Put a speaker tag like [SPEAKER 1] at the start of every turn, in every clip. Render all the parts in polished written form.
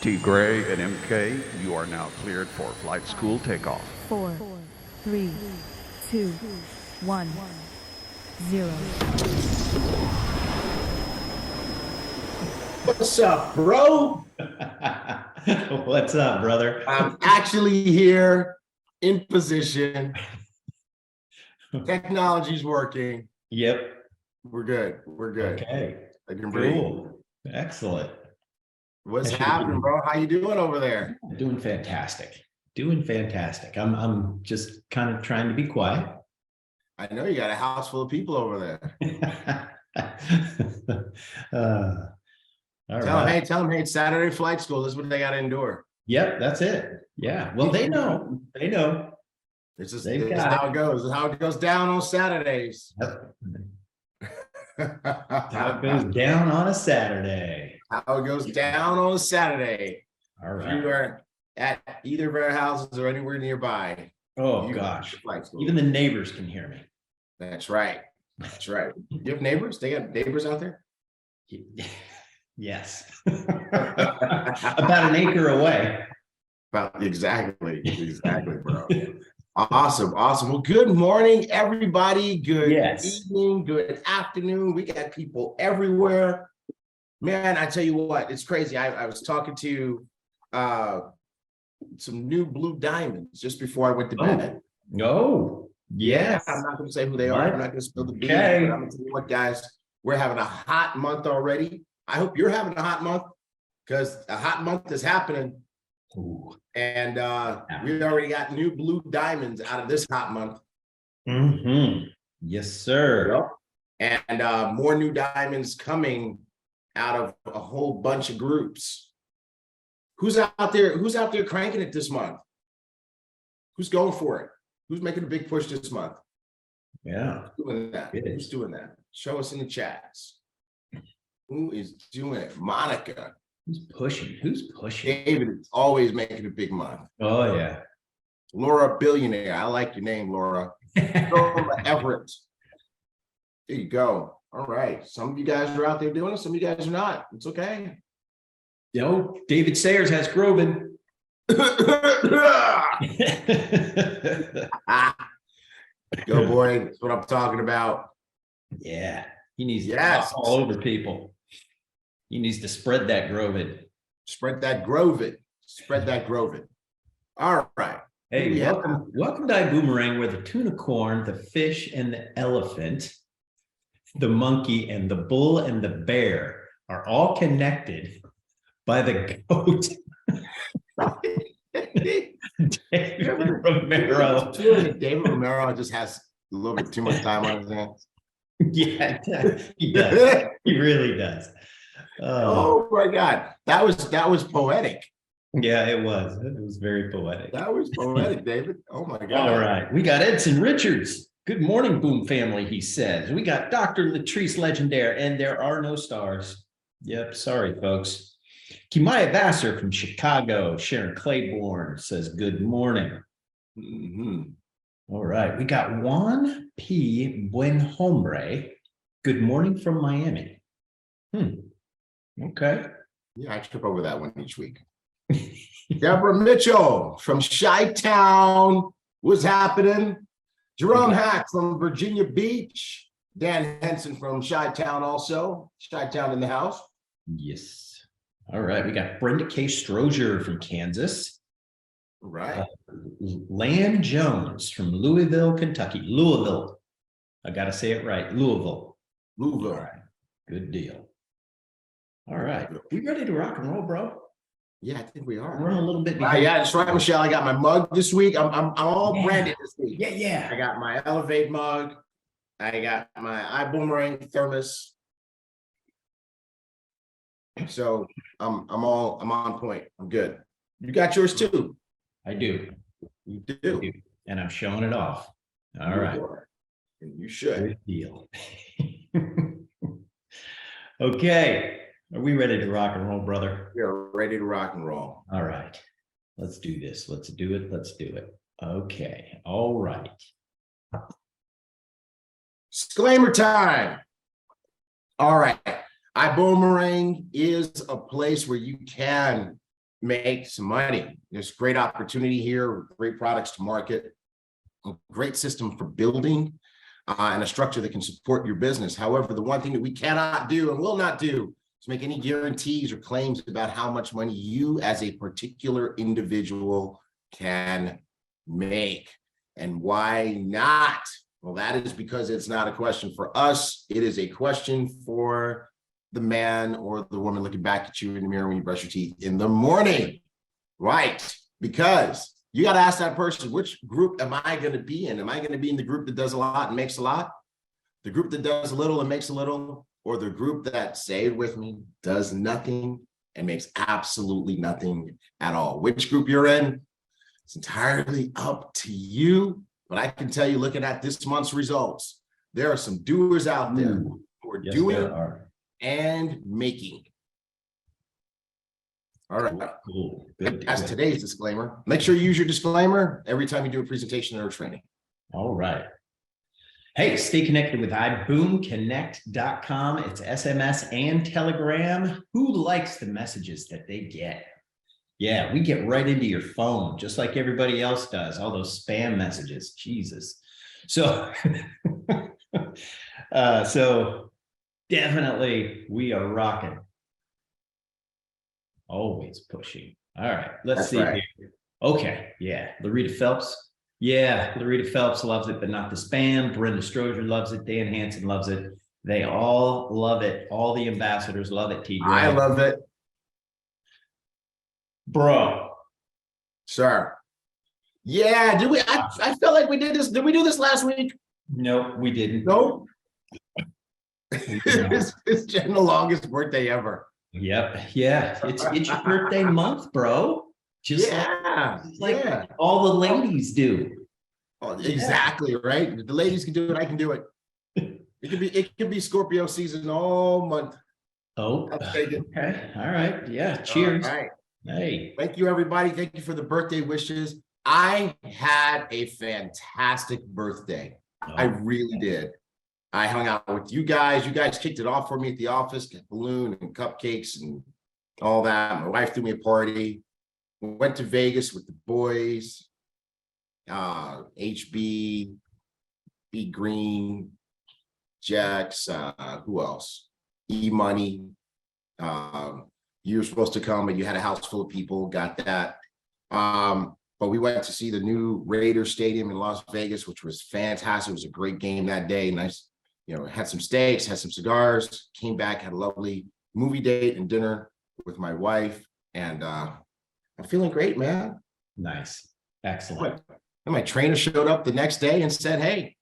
[SPEAKER 1] T. Gray and MK, you are now cleared for flight school takeoff.
[SPEAKER 2] 4, 3, 2, 1, 0.
[SPEAKER 3] What's up, bro?
[SPEAKER 4] What's up, brother?
[SPEAKER 3] I'm actually here in position. Technology's working.
[SPEAKER 4] Yep.
[SPEAKER 3] We're good. We're good.
[SPEAKER 4] Okay.
[SPEAKER 3] I can breathe.
[SPEAKER 4] Cool. Excellent.
[SPEAKER 3] What's happening, bro? How you doing over there?
[SPEAKER 4] Doing fantastic. Doing fantastic. I'm just kind of trying to be quiet.
[SPEAKER 3] I know you got a house full of people over there.
[SPEAKER 4] All
[SPEAKER 3] Tell
[SPEAKER 4] right.
[SPEAKER 3] them, hey, it's Saturday flight school. This is what they got to endure.
[SPEAKER 4] Yep, that's it. Yeah. Well, they know. They know.
[SPEAKER 3] It's just
[SPEAKER 4] They've
[SPEAKER 3] this is
[SPEAKER 4] got
[SPEAKER 3] how it goes. This is how it goes down on Saturdays.
[SPEAKER 4] Yep. How it goes down on a Saturday.
[SPEAKER 3] How it goes down on a Saturday.
[SPEAKER 4] All
[SPEAKER 3] If you
[SPEAKER 4] right.
[SPEAKER 3] are at either of our houses or anywhere nearby.
[SPEAKER 4] Oh
[SPEAKER 3] you
[SPEAKER 4] gosh.
[SPEAKER 3] flight school.
[SPEAKER 4] Even the neighbors can hear me.
[SPEAKER 3] That's right. That's right. You have neighbors? They got neighbors out there?
[SPEAKER 4] Yes. About an acre away.
[SPEAKER 3] Exactly, bro. Awesome. Well, good morning, everybody. Good evening, good afternoon. We got people everywhere. Man, I tell you what, it's crazy. I was talking to some new blue diamonds just before I went to bed.
[SPEAKER 4] No. Yes.
[SPEAKER 3] I'm not going to say who they are. I'm not going to spill the beans.
[SPEAKER 4] Okay.
[SPEAKER 3] But I'm going to tell you what, guys, we're having a hot month already. I hope you're having a hot month because a hot month is happening.
[SPEAKER 4] Ooh.
[SPEAKER 3] And we already got new blue diamonds out of this hot month.
[SPEAKER 4] Mm-hmm. Yes, sir.
[SPEAKER 3] Yep. And more new diamonds coming out of a whole bunch of groups. Who's out there cranking it this month? Who's going for it? Who's making a big push this month?
[SPEAKER 4] Yeah.
[SPEAKER 3] Who's doing that? Who's doing that? Show us in the chats. Who is doing it? Monica.
[SPEAKER 4] Who's pushing?
[SPEAKER 3] David is always making a big month.
[SPEAKER 4] Oh, yeah.
[SPEAKER 3] Laura Billionaire. I like your name, Laura. Laura Everett. There you go. All right. Some of you guys are out there doing it. Some of you guys are not. It's okay.
[SPEAKER 4] Yo, David Sayers has Groven.
[SPEAKER 3] Go, boy. That's what I'm talking about.
[SPEAKER 4] Yeah. He needs to talk all over people. He needs to spread that Groven.
[SPEAKER 3] Spread that Groven. All right.
[SPEAKER 4] Hey, welcome to Ibüümerang, where the tuna corn, the fish, and the elephant, the monkey, and the bull, and the bear are all connected by the goat. David Romero.
[SPEAKER 3] David Romero just has a little bit too much time on his hands.
[SPEAKER 4] Yeah, he does. He really does.
[SPEAKER 3] Oh my God. That was poetic.
[SPEAKER 4] Yeah, it was. It was very poetic.
[SPEAKER 3] That was poetic, David. Oh my God.
[SPEAKER 4] All right. We got Edson Richards. Good morning, BÜM family, he says. We got Dr. Latrice Legendaire, and there are no stars. Yep, sorry, folks. Kimaya Vassar from Chicago. Sharon Claiborne says good morning.
[SPEAKER 3] Mm-hmm.
[SPEAKER 4] All right. We got Juan P. Buenhombre. Good morning from Miami. Okay.
[SPEAKER 3] Yeah, I trip over that one each week. Deborah Mitchell from Chi-Town. What's happening? Jerome Hack from Virginia Beach. Dan Henson from Chi-Town also. Chi-Town in the house.
[SPEAKER 4] Yes. All right. We got Brenda K. Strozier from Kansas.
[SPEAKER 3] Right.
[SPEAKER 4] Lamb Jones from Louisville, Kentucky. Louisville. I got to say it right. Louisville. All right. Good deal. All right. We ready to rock and roll, bro?
[SPEAKER 3] Yeah, I think we are.
[SPEAKER 4] We're a little bit behind.
[SPEAKER 3] Yeah, that's right, Michelle. I got my mug this week. I'm all branded this week.
[SPEAKER 4] Yeah.
[SPEAKER 3] I got my Elevate mug. I got my Ibüümerang thermos. So I'm on point. I'm good. You got yours too.
[SPEAKER 4] I do.
[SPEAKER 3] You do.
[SPEAKER 4] And I'm showing it off. All right.
[SPEAKER 3] And you should.
[SPEAKER 4] Good deal. Okay. Are we ready to rock and roll, brother?
[SPEAKER 3] We are ready to rock and roll.
[SPEAKER 4] All right. Let's do this. Let's do it. Okay. All right.
[SPEAKER 3] Disclaimer time. All right. Ibüümerang is a place where you can make some money. There's great opportunity here, great products to market, a great system for building, and a structure that can support your business. However, the one thing that we cannot do and will not do is make any guarantees or claims about how much money you as a particular individual can make. And why not? Well, that is because it's not a question for us. It is a question for the man or the woman looking back at you in the mirror when you brush your teeth in the morning, right? Because you got to ask that person, which group am I going to be in? Am I going to be in the group that does a lot and makes a lot? The group that does a little and makes a little? Or the group that, say it with me, does nothing and makes absolutely nothing at all? Which group you're in, it's entirely up to you. But I can tell you, looking at this month's results, there are some doers out there who are doing and making. All right.
[SPEAKER 4] Cool. Good.
[SPEAKER 3] That's today's disclaimer. Make sure you use your disclaimer every time you do a presentation or a training.
[SPEAKER 4] All right. Hey, stay connected with iboomconnect.com. It's SMS and Telegram. Who likes the messages that they get? Yeah, we get right into your phone, just like everybody else does. All those spam messages. Jesus. So, so definitely we are rocking. Always pushing. All right, let's see here. Okay, yeah, Loretta Phelps. Yeah, Loretta Phelps loves it, but not the spam. Brenda Stroger loves it. Dan Hansen loves it. They all love it. All the ambassadors love it. T.
[SPEAKER 3] I love it.
[SPEAKER 4] Bro.
[SPEAKER 3] Sir. Yeah, did we? I felt like we did this. Did we do this last week?
[SPEAKER 4] No, we didn't.
[SPEAKER 3] No. It's Jen the longest birthday ever.
[SPEAKER 4] Yep. Yeah. It's your birthday month, bro. Just like all the ladies do.
[SPEAKER 3] Oh, exactly, right. The ladies can do it, I can do it. It can be Scorpio season all month.
[SPEAKER 4] Oh, okay. All right. Yeah. Cheers.
[SPEAKER 3] All right.
[SPEAKER 4] Hey.
[SPEAKER 3] Thank you, everybody. Thank you for the birthday wishes. I had a fantastic birthday. I really did. I hung out with you guys. You guys kicked it off for me at the office, got balloon and cupcakes and all that. My wife threw me a party. Went to Vegas with the boys, HB, B Green, Jax, who else? E-Money. You were supposed to come, but you had a house full of people, got that. But we went to see the new Raiders Stadium in Las Vegas, which was fantastic. It was a great game that day. Nice, had some steaks, had some cigars, came back, had a lovely movie date and dinner with my wife. And I'm feeling great, man.
[SPEAKER 4] Nice. Excellent.
[SPEAKER 3] And my trainer showed up the next day and said, hey,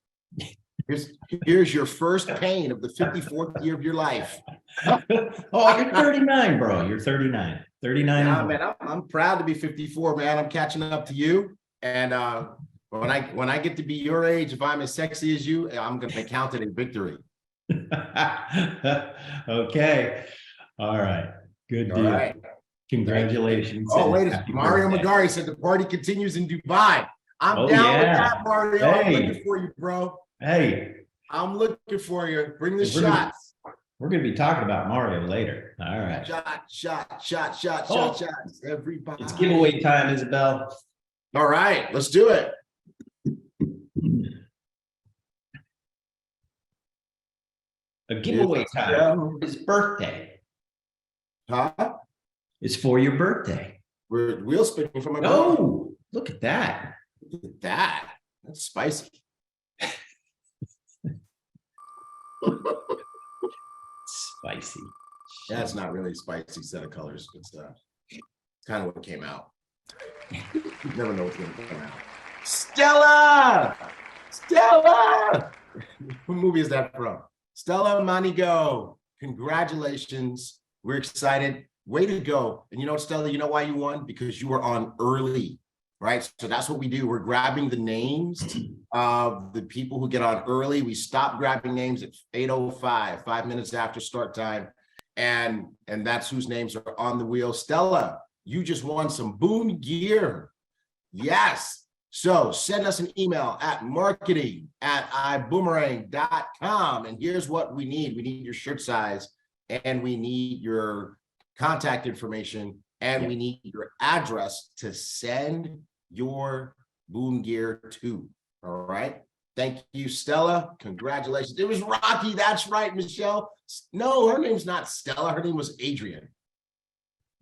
[SPEAKER 3] here's your first pain of the 54th year of your life.
[SPEAKER 4] Oh, you're 39, bro. You're 39. 39.
[SPEAKER 3] Yeah, man, I'm proud to be 54, man. I'm catching up to you. And when I get to be your age, if I'm as sexy as you, I'm going to count it a victory.
[SPEAKER 4] Okay. All right. Good deal.
[SPEAKER 3] All right.
[SPEAKER 4] Congratulations.
[SPEAKER 3] Oh, wait a second. Mario Magari said the party continues in Dubai. I'm down with that, Mario.
[SPEAKER 4] Hey.
[SPEAKER 3] I'm looking for you, bro.
[SPEAKER 4] Hey.
[SPEAKER 3] I'm looking for you. Bring the shots.
[SPEAKER 4] We're going to be talking about Mario later. All right.
[SPEAKER 3] Shots. Everybody.
[SPEAKER 4] It's giveaway time, Isabel.
[SPEAKER 3] All right. Let's do it.
[SPEAKER 4] A giveaway time. His birthday.
[SPEAKER 3] Huh?
[SPEAKER 4] It's for your birthday.
[SPEAKER 3] We're wheel spinning for my birthday.
[SPEAKER 4] Oh, look at that.
[SPEAKER 3] Look at that. That's spicy.
[SPEAKER 4] Spicy.
[SPEAKER 3] That's not really a spicy set of colors. It's kind of what came out. You never know what's going to come out. Stella! What movie is that from? Stella Manigo. Congratulations. We're excited. Way to go. And Stella, you know why you won? Because you were on early, right? So that's what we do. We're grabbing the names of the people who get on early. We stop grabbing names at 8:05, 5 minutes after start time. And that's whose names are on the wheel. Stella, you just won some BÜM gear. Yes. So send us an email at marketing@iboomerang.com. And here's what we need. We need your shirt size and we need your contact information And we need your address to send your BÜM gear to. All right. Thank you, Stella. Congratulations. It was Rocky. That's right, Michelle. No, her name's not Stella. Her name was Adrian.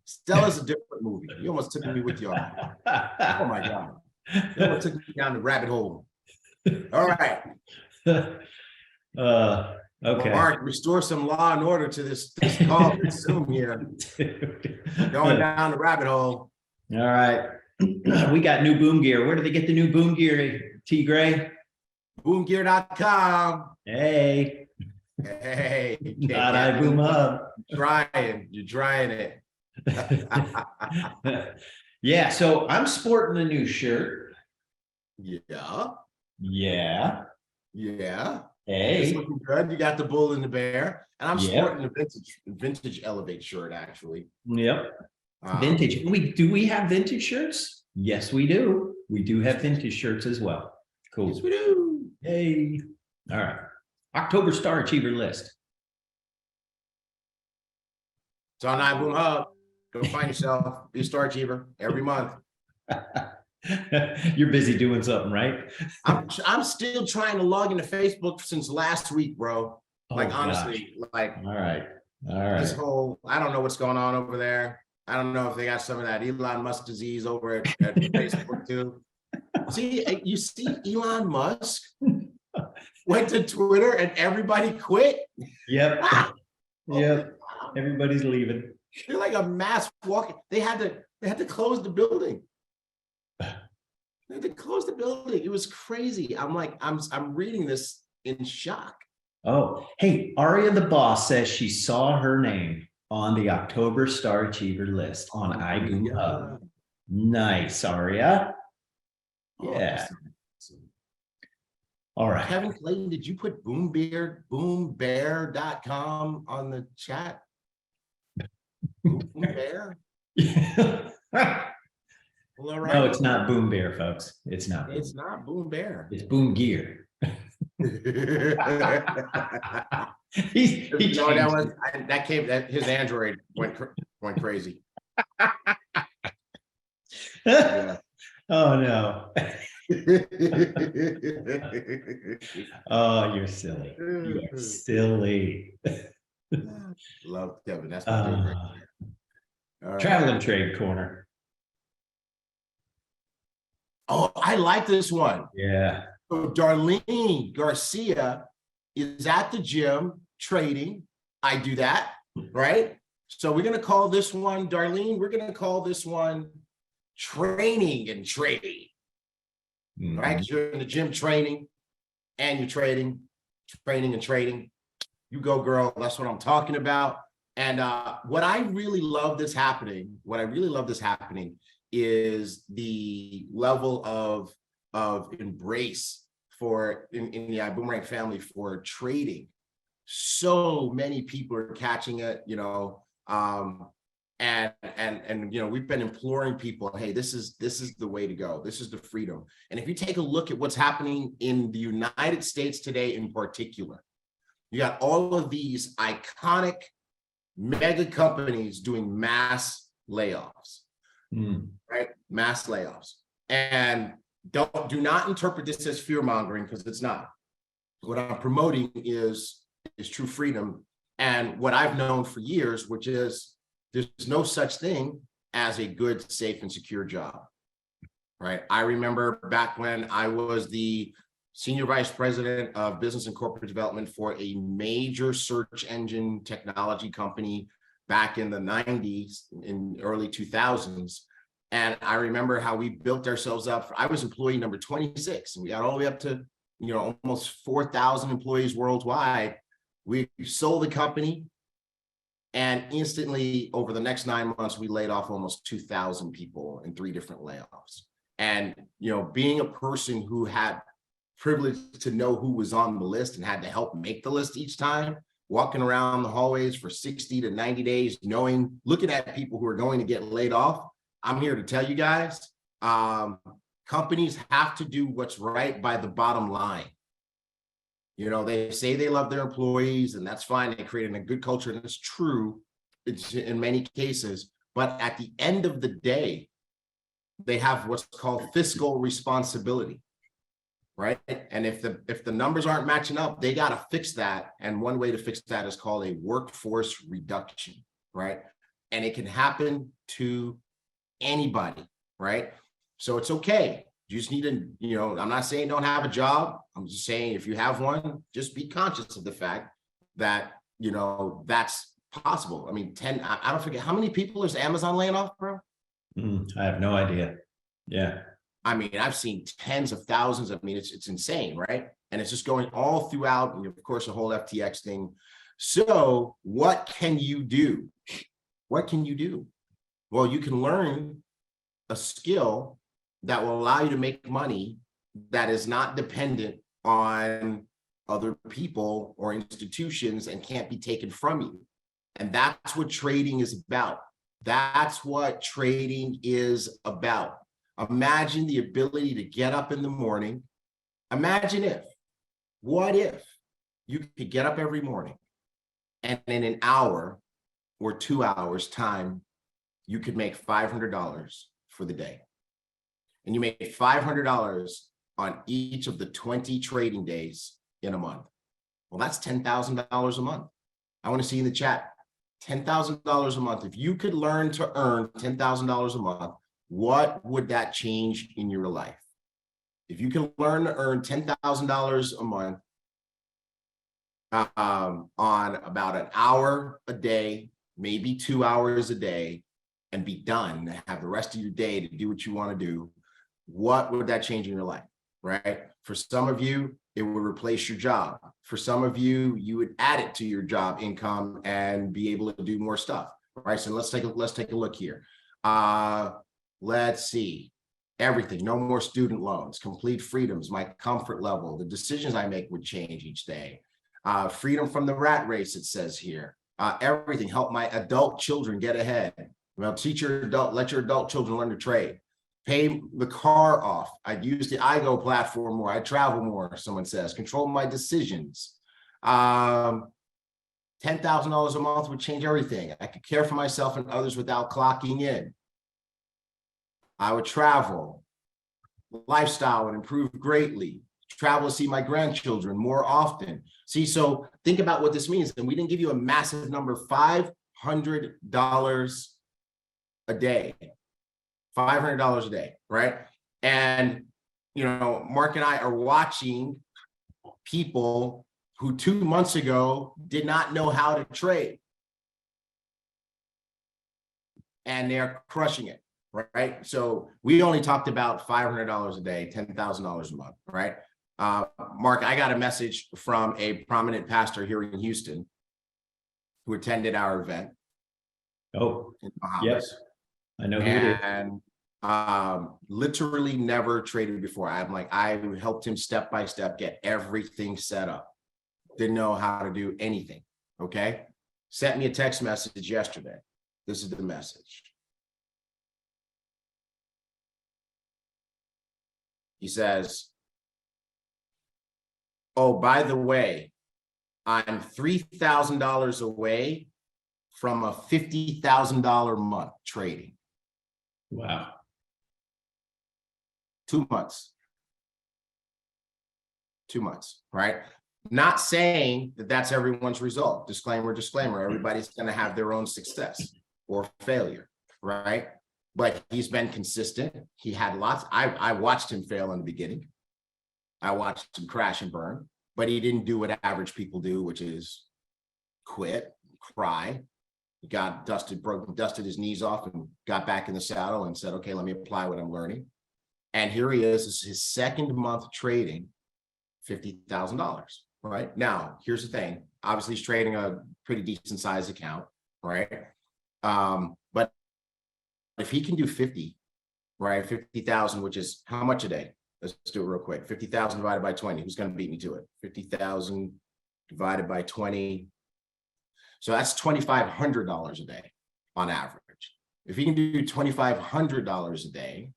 [SPEAKER 3] Stella's a different movie. You almost took me with you on that. Oh my God. You almost took me down the rabbit hole. All right.
[SPEAKER 4] Okay.
[SPEAKER 3] Mark, restore some law and order to this call this Zoom here. Going down the rabbit hole.
[SPEAKER 4] All right. We got new BÜM gear. Where do they get the new BÜM gear, T. Gray?
[SPEAKER 3] BÜMgear.com.
[SPEAKER 4] Hey.
[SPEAKER 3] Hey.
[SPEAKER 4] Not iBoom Hub.
[SPEAKER 3] You're trying it.
[SPEAKER 4] Yeah, so I'm sporting a new shirt.
[SPEAKER 3] Yeah.
[SPEAKER 4] Yeah.
[SPEAKER 3] Yeah.
[SPEAKER 4] Hey.
[SPEAKER 3] It's looking good. You got the bull and the bear. And I'm
[SPEAKER 4] Yep.
[SPEAKER 3] sporting a vintage Elevate shirt, actually.
[SPEAKER 4] Yep. Vintage. Do we have vintage shirts? Yes, we do. We do have vintage shirts as well. Cool.
[SPEAKER 3] Yes, we do.
[SPEAKER 4] Hey. All right. October Star Achiever list.
[SPEAKER 3] It's on iBoom Hub. Go find yourself. Be a star achiever every month.
[SPEAKER 4] You're busy doing something, right?
[SPEAKER 3] I'm still trying to log into Facebook since last week, bro. Like, honestly, like,
[SPEAKER 4] All right.
[SPEAKER 3] this whole, I don't know what's going on over there. I don't know if they got some of that Elon Musk disease over at Facebook too. See, you see Elon Musk went to Twitter and everybody quit.
[SPEAKER 4] Yep. Yep.
[SPEAKER 3] Oh,
[SPEAKER 4] Everybody's leaving.
[SPEAKER 3] they're like a mass walking. They had to close the building. They had to close the building. It was crazy. I'm like, I'm reading this in shock.
[SPEAKER 4] Oh, hey, Aria the boss says she saw her name on the October Star Achiever list on iBoom Hub. Nice, Aria. Yeah. All right.
[SPEAKER 3] Kevin Clayton, did you put BÜMbear.com on the chat? BÜM Bear? Well, all right.
[SPEAKER 4] No, it's not BÜM Bear, folks. It's not.
[SPEAKER 3] It's not BÜM Bear.
[SPEAKER 4] It's BÜM Gear. He
[SPEAKER 3] No, his Android went crazy. Yeah.
[SPEAKER 4] Oh no. Oh, you're silly. You are silly.
[SPEAKER 3] Love Kevin. That's my favorite. All right.
[SPEAKER 4] Travel and Trade Corner.
[SPEAKER 3] Oh, I like this one.
[SPEAKER 4] Yeah.
[SPEAKER 3] So Darlene Garcia is at the gym trading. I do that, right? So we're going to call this one, Darlene, we're going to call this one training and trading, right? Because you're in the gym training and you're training and trading. You go, girl. That's what I'm talking about. And what I really love this happening is the level of embrace for in the Ibüümerang family for trading. So many people are catching it, you know, and you know, we've been imploring people, hey, this is the way to go. This is the freedom. And if you take a look at what's happening in the United States today in particular, you got all of these iconic mega companies doing mass layoffs, right? Mass layoffs. And do not interpret this as fear mongering, because it's not. What I'm promoting is true freedom. And what I've known for years, which is there's no such thing as a good, safe, and secure job, right? I remember back when I was the Senior Vice President of Business and Corporate Development for a major search engine technology company back in the 90s, in early 2000s. And I remember how we built ourselves up. I was employee number 26, and we got all the way up to, you know, almost 4,000 employees worldwide. We sold the company, and instantly over the next 9 months, we laid off almost 2,000 people in 3 different layoffs. And, you know, being a person who had privilege to know who was on the list and had to help make the list each time, walking around the hallways for 60 to 90 days, looking at people who are going to get laid off, I'm here to tell you guys, companies have to do what's right by the bottom line. You know, they say they love their employees, and that's fine. They create a good culture, and it's true. It's in many cases, but at the end of the day, they have what's called fiscal responsibility, right? And if the numbers aren't matching up, they got to fix that. And one way to fix that is called a workforce reduction, right? And it can happen to anybody, right? So it's okay. You just need to, I'm not saying don't have a job. I'm just saying if you have one, just be conscious of the fact that, that's possible. I mean, I don't forget, how many people is Amazon laying off, bro?
[SPEAKER 4] I have no idea. Yeah.
[SPEAKER 3] I mean, I've seen tens of thousands. I mean, it's insane, right? And it's just going all throughout, and of course, the whole FTX thing. So what can you do? What can you do? Well, you can learn a skill that will allow you to make money that is not dependent on other people or institutions and can't be taken from you. And that's what trading is about. That's what trading is about. Imagine the ability to get up in the morning. What if you could get up every morning and in an hour or 2 hours time, you could make $500 for the day. And you make $500 on each of the 20 trading days in a month. Well, that's $10,000 a month. I want to see in the chat, $10,000 a month. If you could learn to earn $10,000 a month, what would that change in your life? If you can learn to earn $10,000 a month on about an hour a day, maybe 2 hours a day, and be done, have the rest of your day to do what you want to do, what would that change in your life, right? For some of you, it would replace your job. For some of you, you would add it to your job income and be able to do more stuff, right? So let's take a look here. Let's see. Everything, no more student loans, complete freedoms, my comfort level, the decisions I make would change each day. Freedom from the rat race, it says here. Everything, help my adult children get ahead. Well, let your adult children learn to trade. Pay the car off. I'd use the iGo platform more. I travel more, someone says. Control my decisions. $10,000 a month would change everything. I could care for myself and others without clocking in. I would travel. Lifestyle would improve greatly. Travel to see my grandchildren more often. See, so think about what this means. And we didn't give you a massive number, $500 a day. $500 a day, right? And, Mark and I are watching people who 2 months ago did not know how to trade. And they're crushing it, right? So we only talked about $500 a day, $10,000 a month, right? Mark, I got a message from a prominent pastor here in Houston who attended our event.
[SPEAKER 4] Oh, yes. I know who it is.
[SPEAKER 3] And literally never traded before. I helped him step by step get everything set up. Didn't know how to do anything. Okay. Sent me a text message yesterday. This is the message. He says, oh, by the way, I'm $3,000 away from a $50,000 a month trading.
[SPEAKER 4] Wow.
[SPEAKER 3] 2 months. 2 months, right? Not saying that that's everyone's result. Disclaimer, disclaimer. Everybody's going to have their own success or failure, right? But he's been consistent. He had lots. I watched him fail in the beginning. I watched him crash and burn, but he didn't do what average people do, which is quit, cry. He got dusted his knees off and got back in the saddle and said, okay, let me apply what I'm learning. And here he is. This is his second month trading $50,000, right? Now, here's the thing. Obviously, he's trading a pretty decent size account, right? But if he can do 50, right, 50,000, which is how much a day? Let's do it real quick. 50,000 divided by 20. Who's going to beat me to it? 50,000 divided by 20. So that's $2,500 a day on average. If he can do $2,500 a day,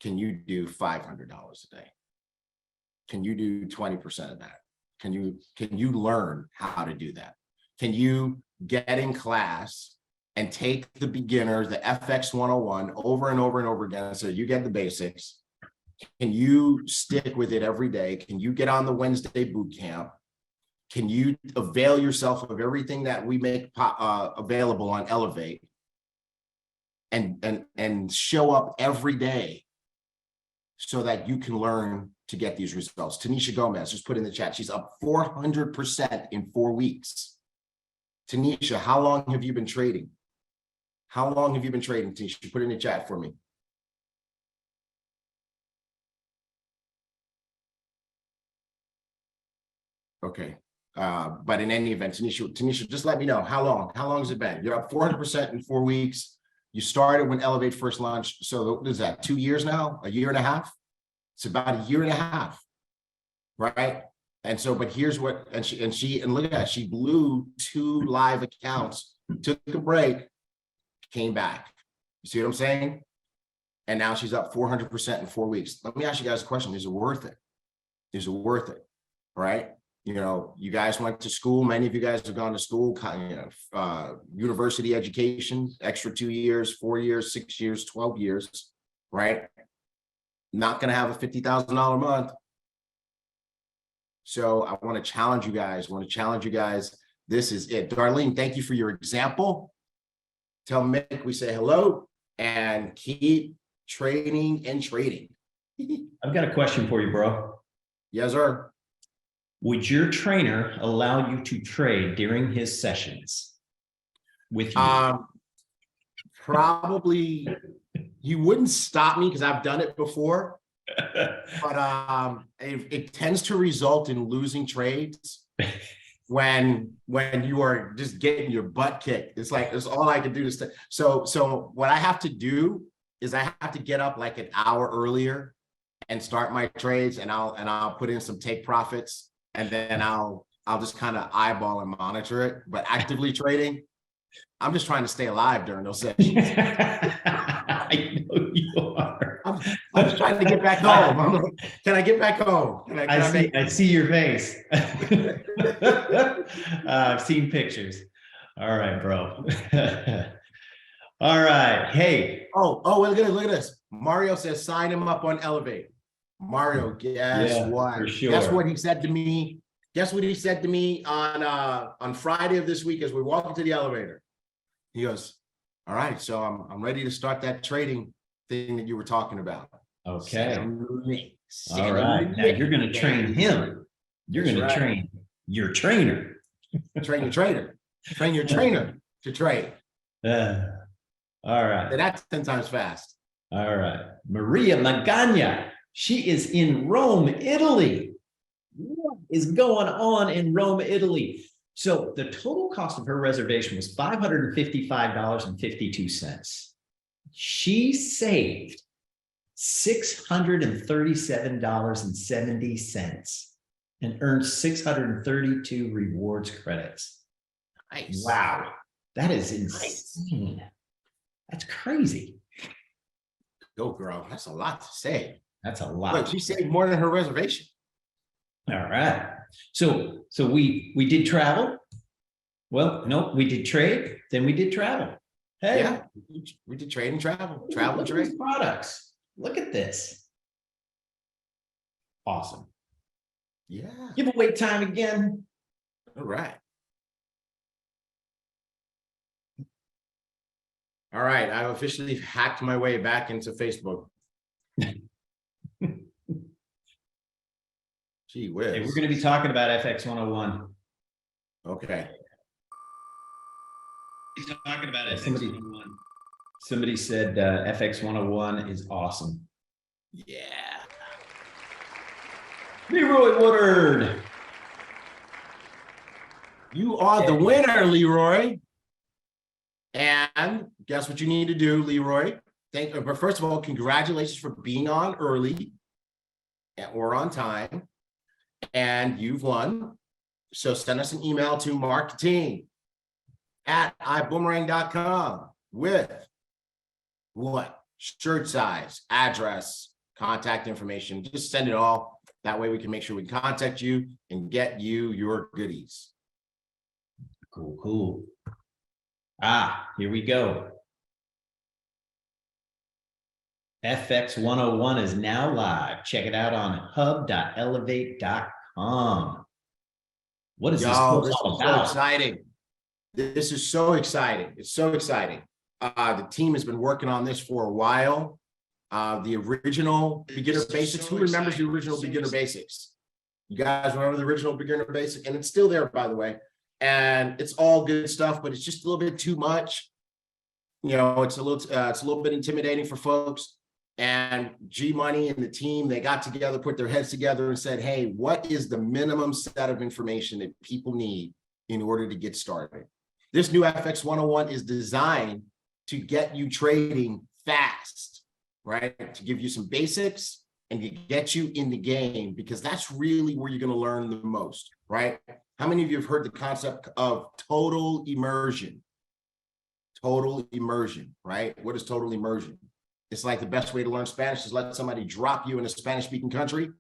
[SPEAKER 3] can you do $500 a day? Can you do 20% of that? Can you learn how to do that? Can you get in class and take the beginner, the FX 101 over and over and over again, so you get the basics. Can you stick with it every day? Can you get on the Wednesday boot camp? Can you avail yourself of everything that we make available on Elevate and show up every day so that you can learn to get these results? Tanisha Gomez just put in the chat, she's up 400% in 4 weeks. Tanisha, how long have you been trading? How long have you been trading, Tanisha? Put it in the chat for me. Okay. But in any event, Tanisha, just let me know how long has it been? You're up 400% in 4 weeks. You started when Elevate first launched. So what is that, 2 years now? A year and a half? It's about a year and a half, right? And so, but here's what, and look at that, she blew 2 live accounts, took a break, came back. You see what I'm saying? And now she's up 400% in 4 weeks. Let me ask you guys a question. Is it worth it? Is it worth it? Right? You know, you guys went to school. Many of you guys have gone to school, university education, extra 2 years, 4 years, 6 years, 12 years, right? Not going to have a $50,000 a month. So I want to challenge you guys. This is it. Darlene, thank you for your example. Tell Mick we say hello and keep training and trading.
[SPEAKER 4] I've got a question for you, bro.
[SPEAKER 3] Yes, sir.
[SPEAKER 4] Would your trainer allow you to trade during his sessions with you?
[SPEAKER 3] Probably he wouldn't stop me because I've done it before, but it tends to result in losing trades when you are just getting your butt kicked. It's like, that's all I can do to stay. So what I have to do is I have to get up like an hour earlier and start my trades, and I'll put in some take profits, and then I'll just kind of eyeball and monitor it. But actively trading, I'm just trying to stay alive during those sessions.
[SPEAKER 4] I know you are.
[SPEAKER 3] I'm just trying to get back home. I'm like, can I get back home?
[SPEAKER 4] I see your face. I've seen pictures. All right, bro. All right. Hey.
[SPEAKER 3] Oh, look at this. Mario says sign him up on Elevate. Mario, guess what?
[SPEAKER 4] For sure.
[SPEAKER 3] Guess what he said to me? Guess what he said to me on Friday of this week as we walk into the elevator? He goes, all right, so I'm ready to start that trading thing that you were talking about.
[SPEAKER 4] Okay. All right. Now you're going to train him. You're going to train your trainer.
[SPEAKER 3] Train your trainer. Train your trainer to trade.
[SPEAKER 4] All right.
[SPEAKER 3] And that's 10 times fast.
[SPEAKER 4] All right. Maria Magana. She is in Rome, Italy. What is going on in Rome, Italy? So the total cost of her reservation was $555.52. She saved $637.70 and earned 632 rewards credits.
[SPEAKER 3] Nice.
[SPEAKER 4] Wow. That is insane. That's crazy.
[SPEAKER 3] Go, girl. That's a lot to save.
[SPEAKER 4] That's a lot.
[SPEAKER 3] Look, she saved more than her reservation.
[SPEAKER 4] All right. So we did travel. Well, no, we did trade, then we did travel. Hey,
[SPEAKER 3] yeah, we did trade and travel. Travel and trade.
[SPEAKER 4] Products. Look at this. Awesome.
[SPEAKER 3] Yeah.
[SPEAKER 4] Giveaway time again.
[SPEAKER 3] All right. All right. I've officially hacked my way back into Facebook. Gee whiz.
[SPEAKER 4] Hey, we're going to be talking about FX 101.
[SPEAKER 3] Okay.
[SPEAKER 4] Talking about FX 101. Somebody said FX 101 is awesome.
[SPEAKER 3] Yeah.
[SPEAKER 4] Leroy Woodard.
[SPEAKER 3] You are the winner, Leroy. And guess what you need to do, Leroy? But first of all, congratulations for being on early or on time. And you've won. So send us an email to marketing@iboomerang.com with what? Shirt size, address, contact information. Just send it all. That way we can make sure we can contact you and get you your goodies.
[SPEAKER 4] Cool, cool. Here we go. FX 101 is now live. Check it out on hub.elevate.com. What is this
[SPEAKER 3] Yo,
[SPEAKER 4] course
[SPEAKER 3] this
[SPEAKER 4] all
[SPEAKER 3] is so
[SPEAKER 4] about?
[SPEAKER 3] exciting. This is so exciting. It's so exciting. The team has been working on this for a while. The original beginner basics. Who remembers the original beginner basics? You guys remember the original beginner basic? And it's still there, by the way. And it's all good stuff, but it's just a little bit too much. You know, it's a little bit intimidating for folks. And G Money and the team, they got together, put their heads together and said, hey, what is the minimum set of information that people need in order to get started? This new FX 101 is designed to get you trading fast, right? To give you some basics and to get you in the game, because that's really where you're going to learn the most, right? How many of you have heard the concept of total immersion? Total immersion, right? What is total immersion? It's like the best way to learn Spanish is let somebody drop you in a Spanish-speaking country.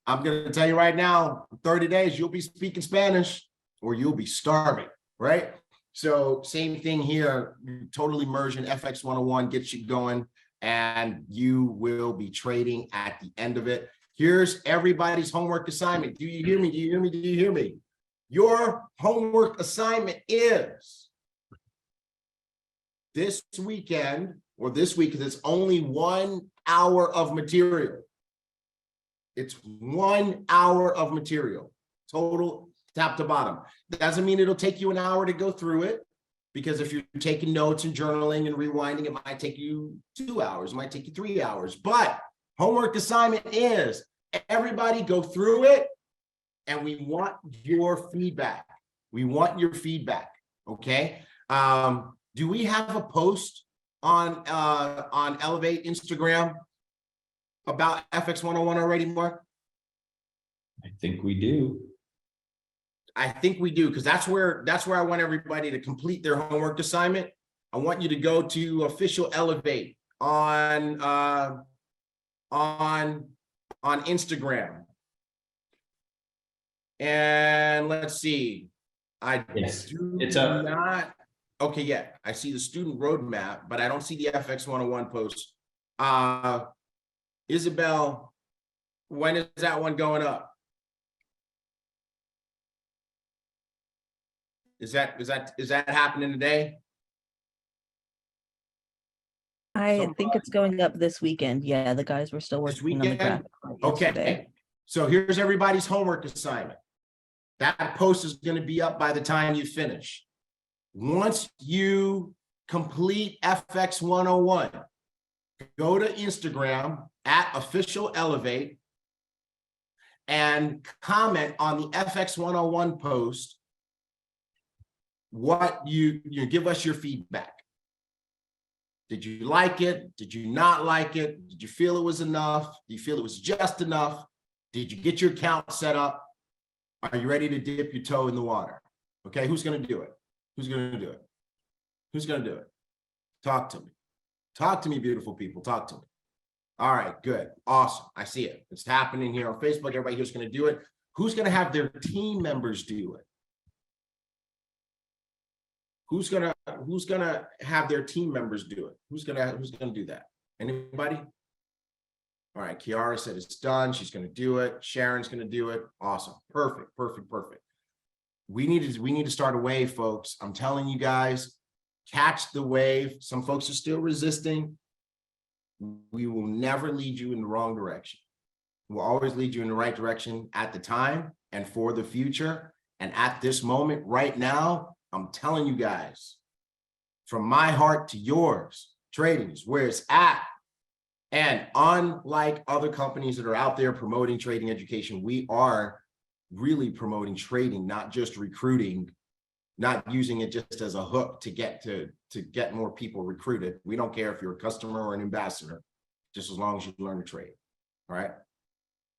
[SPEAKER 3] I'm going to tell you right now, 30 days, you'll be speaking Spanish or you'll be starving, right? So same thing here, total immersion, FX 101 gets you going and you will be trading at the end of it. Here's everybody's homework assignment. Do you hear me? Do you hear me? Do you hear me? Your homework assignment is this weekend, or this week, because it's only 1 hour of material. It's 1 hour of material, total top to bottom. That doesn't mean it'll take you an hour to go through it, because if you're taking notes and journaling and rewinding, it might take you 2 hours, it might take you 3 hours. But homework assignment is everybody go through it, and we want your feedback. We want your feedback, okay? Do we have a post on Elevate Instagram about FX 101 already, Mark?
[SPEAKER 4] I think we do.
[SPEAKER 3] I think we do, because that's where I want everybody to complete their homework assignment. I want you to go to official Elevate on Instagram. And let's see. It's up. Okay, yeah, I see the student roadmap, but I don't see the FX 101 post. Isabel, when is that one going up? Is that happening today?
[SPEAKER 5] I think it's going up this weekend. Yeah, the guys were still
[SPEAKER 3] This
[SPEAKER 5] working on the
[SPEAKER 3] weekend?
[SPEAKER 5] graphic
[SPEAKER 3] Okay,
[SPEAKER 5] yesterday.
[SPEAKER 3] so here's everybody's homework assignment. That post is going to be up by the time you finish. Once you complete FX 101, go to Instagram at official Elevate and comment on the FX 101 post. What you give us your feedback. Did you like it? Did you not like it? Did you feel it was enough? Do you feel it was just enough? Did you get your account set up? Are you ready to dip your toe in the water? Okay, who's going to do it? Who's going to do it? Who's going to do it? Talk to me. Talk to me, beautiful people. Talk to me. All right, good. Awesome. I see it. It's happening here on Facebook. Everybody here's going to do it. Who's going to have their team members do it? Who's gonna have their team members do it? Who's gonna do that? Anybody? All right, Kiara said it's done. She's gonna do it. Sharon's gonna do it. Awesome. Perfect. We need to start a wave, folks. I'm telling you guys, catch the wave. Some folks are still resisting. We will never lead you in the wrong direction. We'll always lead you in the right direction at the time and for the future. And at this moment right now, I'm telling you guys, from my heart to yours, trading is where it's at. And unlike other companies that are out there promoting trading education, we are really promoting trading, not just recruiting, not using it just as a hook to get more people recruited. We don't care if you're a customer or an ambassador, just as long as you learn to trade. All right.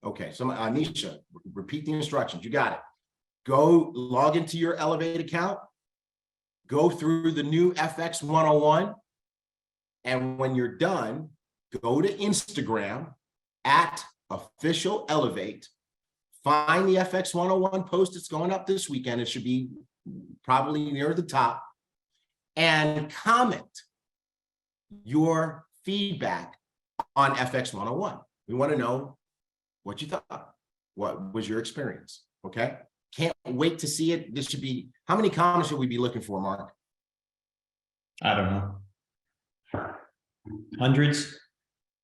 [SPEAKER 3] Okay. So Anisha, repeat the instructions. You got it. Go log into your Elevate account. Go through the new FX 101. And when you're done, go to Instagram at official Elevate. Find the FX 101 post that's going up this weekend. It should be probably near the top. and comment your feedback on FX 101. We want to know what you thought. What was your experience? Okay. Can't wait to see it. This should be, how many comments should we be looking for, Mark?
[SPEAKER 4] I don't know. Hundreds.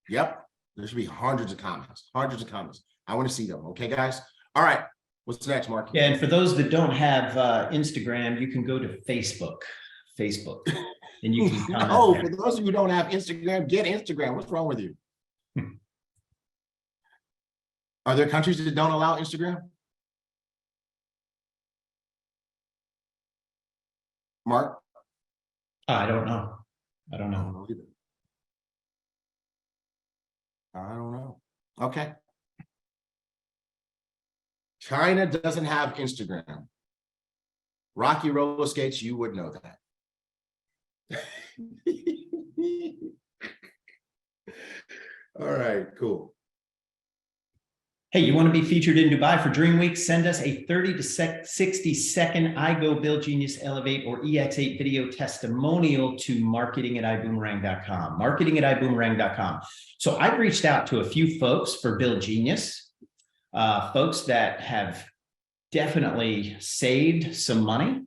[SPEAKER 3] Yep. There should be hundreds of comments. I want to see them. Okay, guys. All right. What's next, Mark?
[SPEAKER 4] Yeah, and for those that don't have Instagram, you can go to Facebook, and you can comment.
[SPEAKER 3] No,
[SPEAKER 4] there.
[SPEAKER 3] for those of you who don't have Instagram, get Instagram. What's wrong with you? Are there countries that don't allow Instagram? Mark?
[SPEAKER 4] I don't know.
[SPEAKER 3] I don't know either. I don't know. Okay. China doesn't have Instagram. Rocky roller skates, you would know that. All right, cool.
[SPEAKER 4] Hey, you want to be featured in Dubai for Dream Week? Send us a 30 to 60 second I Go Build Genius Elevate or EX8 video testimonial to marketing@iboomerang.com. Marketing@iboomerang.com. So I've reached out to a few folks for Build Genius, folks that have definitely saved some money.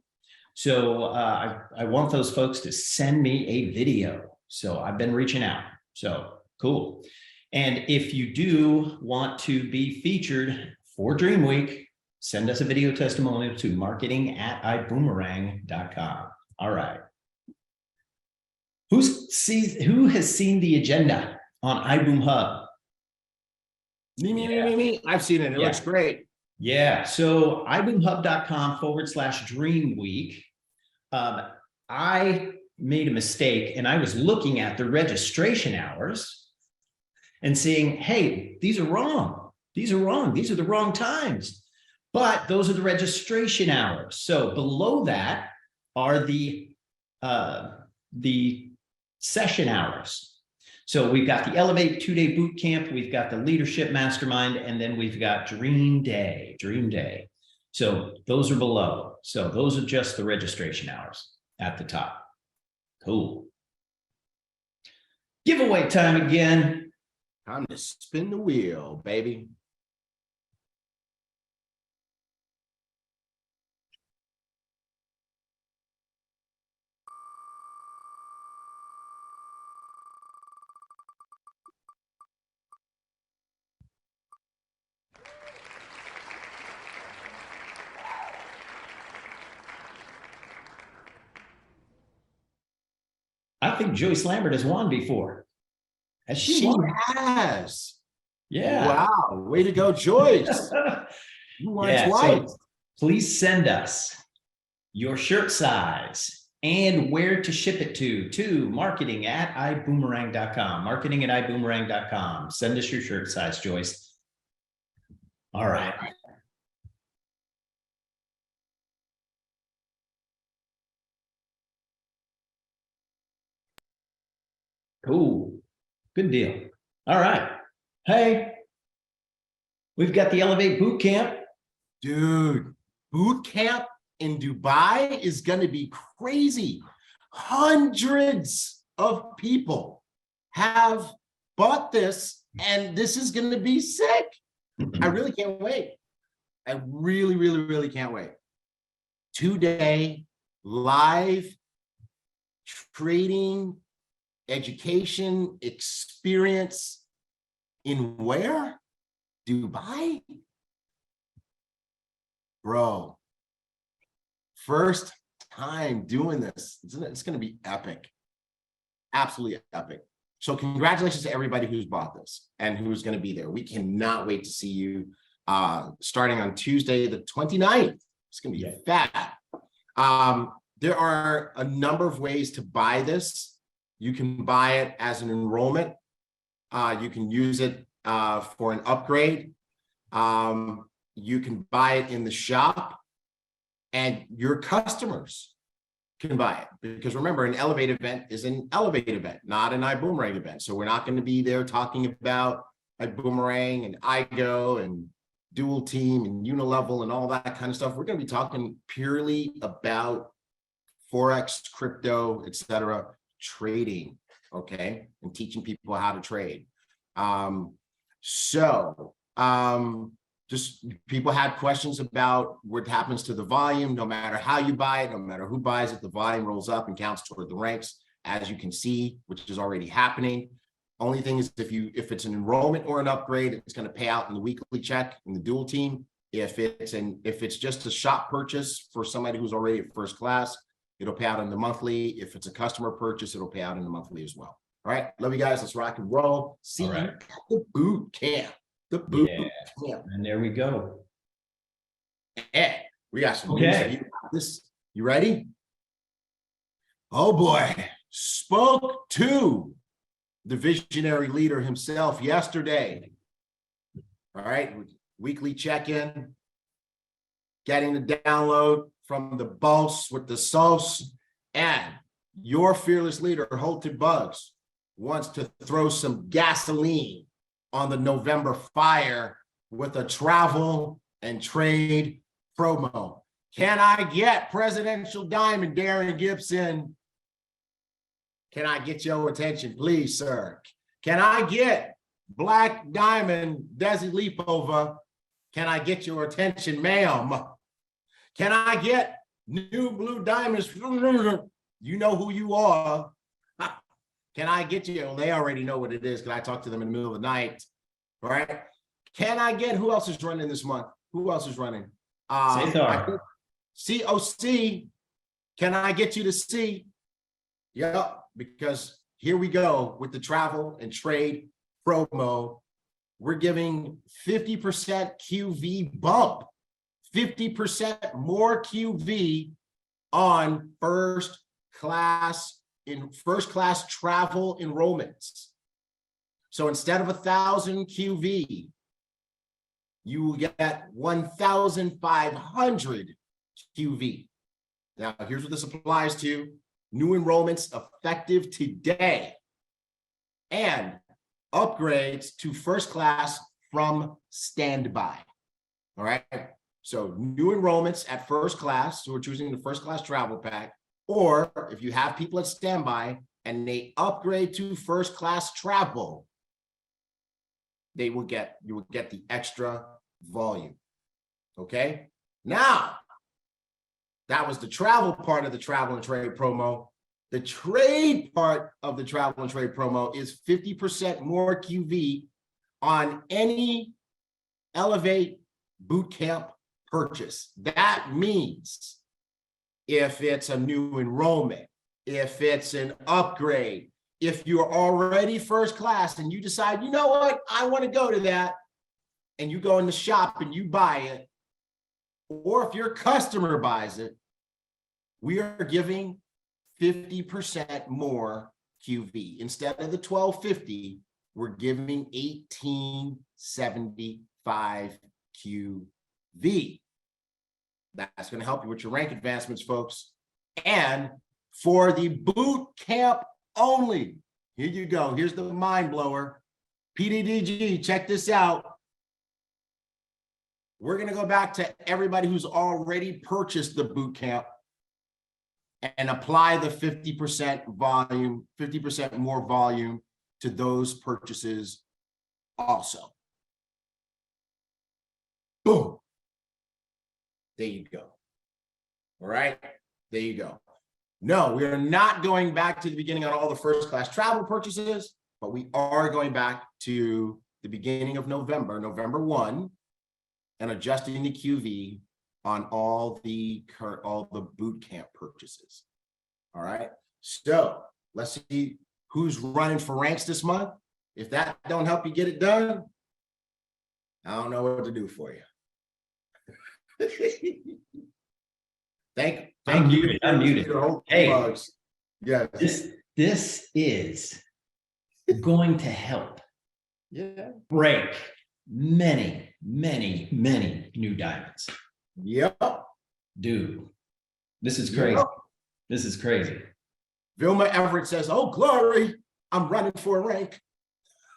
[SPEAKER 4] So I want those folks to send me a video. So I've been reaching out. So cool. And if you do want to be featured for Dream Week, send us a video testimonial to marketing@iboomerang.com. All right. Who has seen the agenda on iBoom Hub?
[SPEAKER 3] Me. I've seen it. It looks great.
[SPEAKER 4] Yeah. So iboomhub.com/Dream Week. I made a mistake and I was looking at the registration hours and seeing, hey, these are wrong. These are wrong. These are the wrong times. But those are the registration hours. So below that are the session hours. So we've got the Elevate 2-day boot camp, we've got the leadership mastermind, and then we've got Dream Day. So those are below. So those are just the registration hours at the top. Cool. Giveaway time again.
[SPEAKER 3] Time to spin the wheel, baby.
[SPEAKER 4] I think Joyce Lambert has won before. Has she
[SPEAKER 3] She
[SPEAKER 4] won?
[SPEAKER 3] has.
[SPEAKER 4] Yeah.
[SPEAKER 3] Wow. Way to go, Joyce. You won twice.
[SPEAKER 4] So please send us your shirt size and where to ship it to marketing@iboomerang.com. Marketing@iboomerang.com. Send us your shirt size, Joyce. All right. Cool. Good deal. All right. Hey, we've got the Elevate Boot Camp.
[SPEAKER 3] Dude, boot camp in Dubai is going to be crazy. Hundreds of people have bought this, and this is going to be sick. I really can't wait. I really can't wait. 2-day live trading education experience in where? Dubai? Bro, first time doing this. It's going to be epic. Absolutely epic. So congratulations to everybody who's bought this and who's going to be there. We cannot wait to see you starting on Tuesday, the 29th. It's going to be fat. There are a number of ways to buy this. You can buy it as an enrollment. You can use it for an upgrade. You can buy it in the shop, and your customers can buy it. Because remember, an Elevate event is an Elevate event, not an iBoomerang event. So we're not going to be there talking about iBoomerang and iGo and dual team and unilevel and all that kind of stuff. We're going to be talking purely about Forex, crypto, etc., trading, okay, and teaching people how to trade. Just people had questions about what happens to the volume. No matter how you buy it, no matter who buys it, the volume rolls up and counts toward the ranks, as you can see, which is already happening. Only thing is if it's an enrollment or an upgrade, it's going to pay out in the weekly check in the dual team. If it's just a shop purchase for somebody who's already at first class, it'll pay out in the monthly. If it's a customer purchase, it'll pay out in the monthly as well. All right, love you guys. Let's rock and roll. See you at the boot camp. The boot camp.
[SPEAKER 4] And there we go.
[SPEAKER 3] Hey, we got some news. You ready? Oh boy, spoke to the visionary leader himself yesterday. All right, weekly check-in, getting the download from the boss with the sauce, and your fearless leader, Holton Bugs, wants to throw some gasoline on the November fire with a travel and trade promo. Can I get Presidential Diamond, Darren Gibson? Can I get your attention, please, sir? Can I get Black Diamond, Desi Leapova? Can I get your attention, ma'am? Can I get New Blue Diamonds? You know who you are. Can I get you? Well, they already know what it is because I talked to them in the middle of the night. All right. Can I get, who else is running this month? Who else is running? COC. Can I get you to see? Yep, because here we go with the travel and trade promo. We're giving 50% QV bump, 50% more QV on first class travel enrollments. So instead of 1,000 QV, you will get 1,500 QV. Now, here's what this applies to: new enrollments effective today and upgrades to first class from standby. All right. So new enrollments at first class, so we're choosing the first class travel pack, or if you have people at standby and they upgrade to first class travel, you will get the extra volume. Okay. Now, that was the travel part of the travel and trade promo. The trade part of the travel and trade promo is 50% more QV on any Elevate Bootcamp purchase. That means if it's a new enrollment, if it's an upgrade, if you're already first class and you decide, you know what, I want to go to that, and you go in the shop and you buy it, or if your customer buys it, we are giving 50% more QV. Instead of the 1,250, we're giving 1,875 QV. That's going to help you with your rank advancements, folks. And for the boot camp only, here you go. Here's the mind blower. PDDG, check this out. We're going to go back to everybody who's already purchased the boot camp and apply the 50% volume, 50% more volume to those purchases also. Boom. There you go. All right, there you go. No, we are not going back to the beginning on all the first class travel purchases, but we are going back to the beginning of November, November 1, and adjusting the QV on all the boot camp purchases. All right, so let's see who's running for ranks this month. If that don't help you get it done, I don't know what to do for you. Thank you.
[SPEAKER 4] I'm muted. Hey,
[SPEAKER 3] yeah,
[SPEAKER 4] this is going to help break many new diamonds.
[SPEAKER 3] Yep.
[SPEAKER 4] Dude, this is crazy.
[SPEAKER 3] Yep.
[SPEAKER 4] This is crazy.
[SPEAKER 3] Vilma Everett says, oh, glory, I'm running for a rank.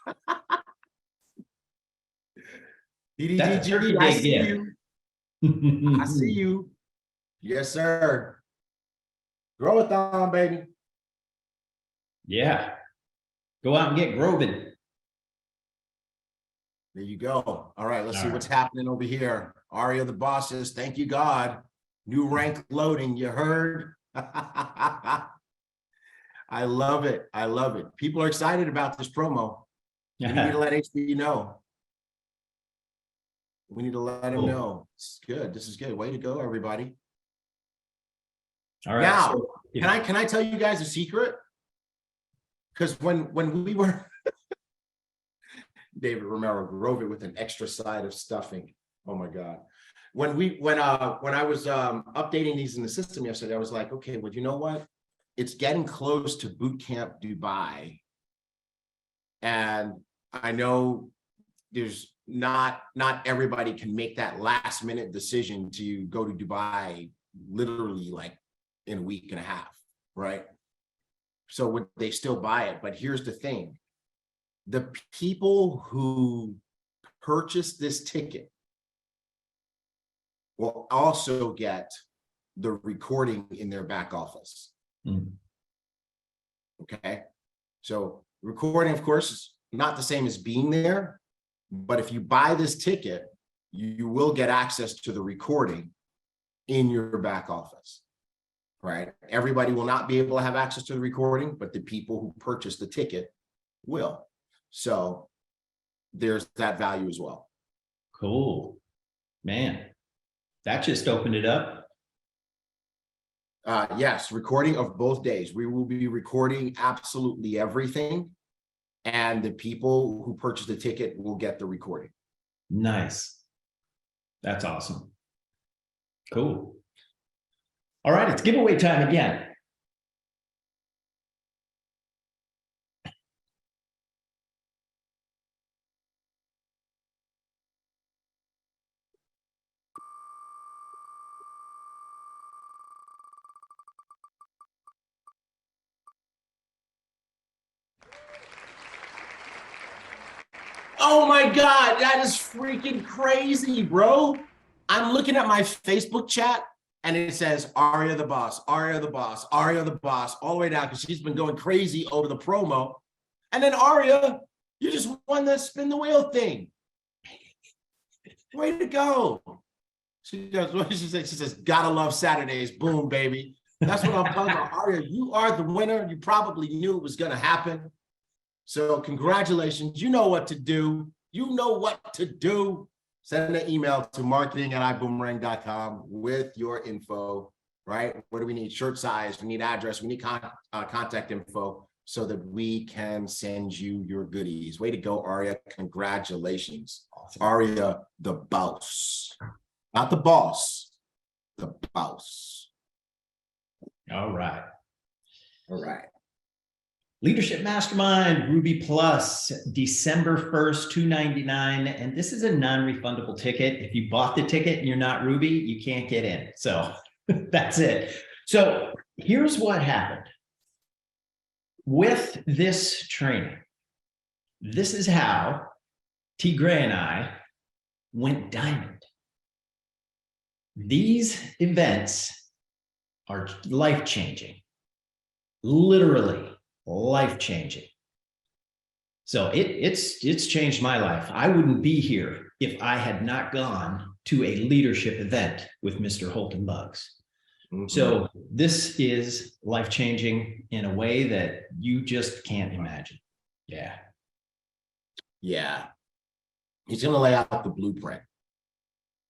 [SPEAKER 4] That's a 30-day
[SPEAKER 3] I see
[SPEAKER 4] gift.
[SPEAKER 3] you. I see you. Yes, sir. Growathon, baby.
[SPEAKER 4] Yeah. Go out and get Groven.
[SPEAKER 3] There you go. All right, let's
[SPEAKER 4] All
[SPEAKER 3] see
[SPEAKER 4] right.
[SPEAKER 3] what's happening over here. Aria the boss says, thank you, God. New rank loading, you heard? I love it. I love it. People are excited about this promo. We need to let HB know. We need to let him
[SPEAKER 4] Cool.
[SPEAKER 3] know. It's good. This is good. Way to go, everybody.
[SPEAKER 4] All right.
[SPEAKER 3] Now,
[SPEAKER 4] so,
[SPEAKER 3] can I tell you guys a secret? Because when we were David Romero drove it with an extra side of stuffing. Oh my God. When I was updating these in the system yesterday, I was like, okay, well, you know what? It's getting close to boot camp Dubai. And I know there's not everybody can make that last minute decision to go to Dubai literally like in a week and a half, right? So would they still buy it? But here's the thing. The people who purchase this ticket will also get the recording in their back office. Okay. So recording, of course, is not the same as being there, but if you buy this ticket, you will get access to the recording in your back office, right? Everybody will not be able to have access to the recording, but the people who purchase the ticket will. So there's that value as well.
[SPEAKER 4] cool. Man, that just opened it up.
[SPEAKER 3] Yes, recording of both days. We will be recording absolutely everything. And the people who purchase the ticket will get the recording.
[SPEAKER 4] Nice. That's awesome. Cool. All right, it's giveaway time again.
[SPEAKER 3] Oh my God, that is freaking crazy, bro. I'm looking at my Facebook chat and it says Aria the boss, Aria the boss, Aria the boss, all the way down because she's been going crazy over the promo. And then Aria, you just won the spin the wheel thing. Way to go. She does what she says. She says, gotta love Saturdays. Boom, baby. That's what I'm talking about. Aria, you are the winner. You probably knew it was gonna happen. So congratulations. You know what to do. You know what to do. Send an email to marketing@iboomerang.com with your info, right? What do we need? Shirt size, we need address, we need contact info so that we can send you your goodies. Way to go, Aria. Congratulations. Awesome. Aria, the boss. Not the boss, the boss.
[SPEAKER 4] All right.
[SPEAKER 3] All right.
[SPEAKER 4] Leadership Mastermind, Ruby Plus, December 1st, $299. And this is a non-refundable ticket. If you bought the ticket and you're not Ruby, you can't get in. So that's it. So here's what happened. With this training, this is how T. Gray and I went diamond. These events are life-changing, literally life-changing. So it's changed my life. I wouldn't be here if I had not gone to a leadership event with Mr. Holton Buggs. Mm-hmm. So this is life-changing in a way that you just can't imagine. Yeah.
[SPEAKER 3] Yeah. He's going to lay out the blueprint.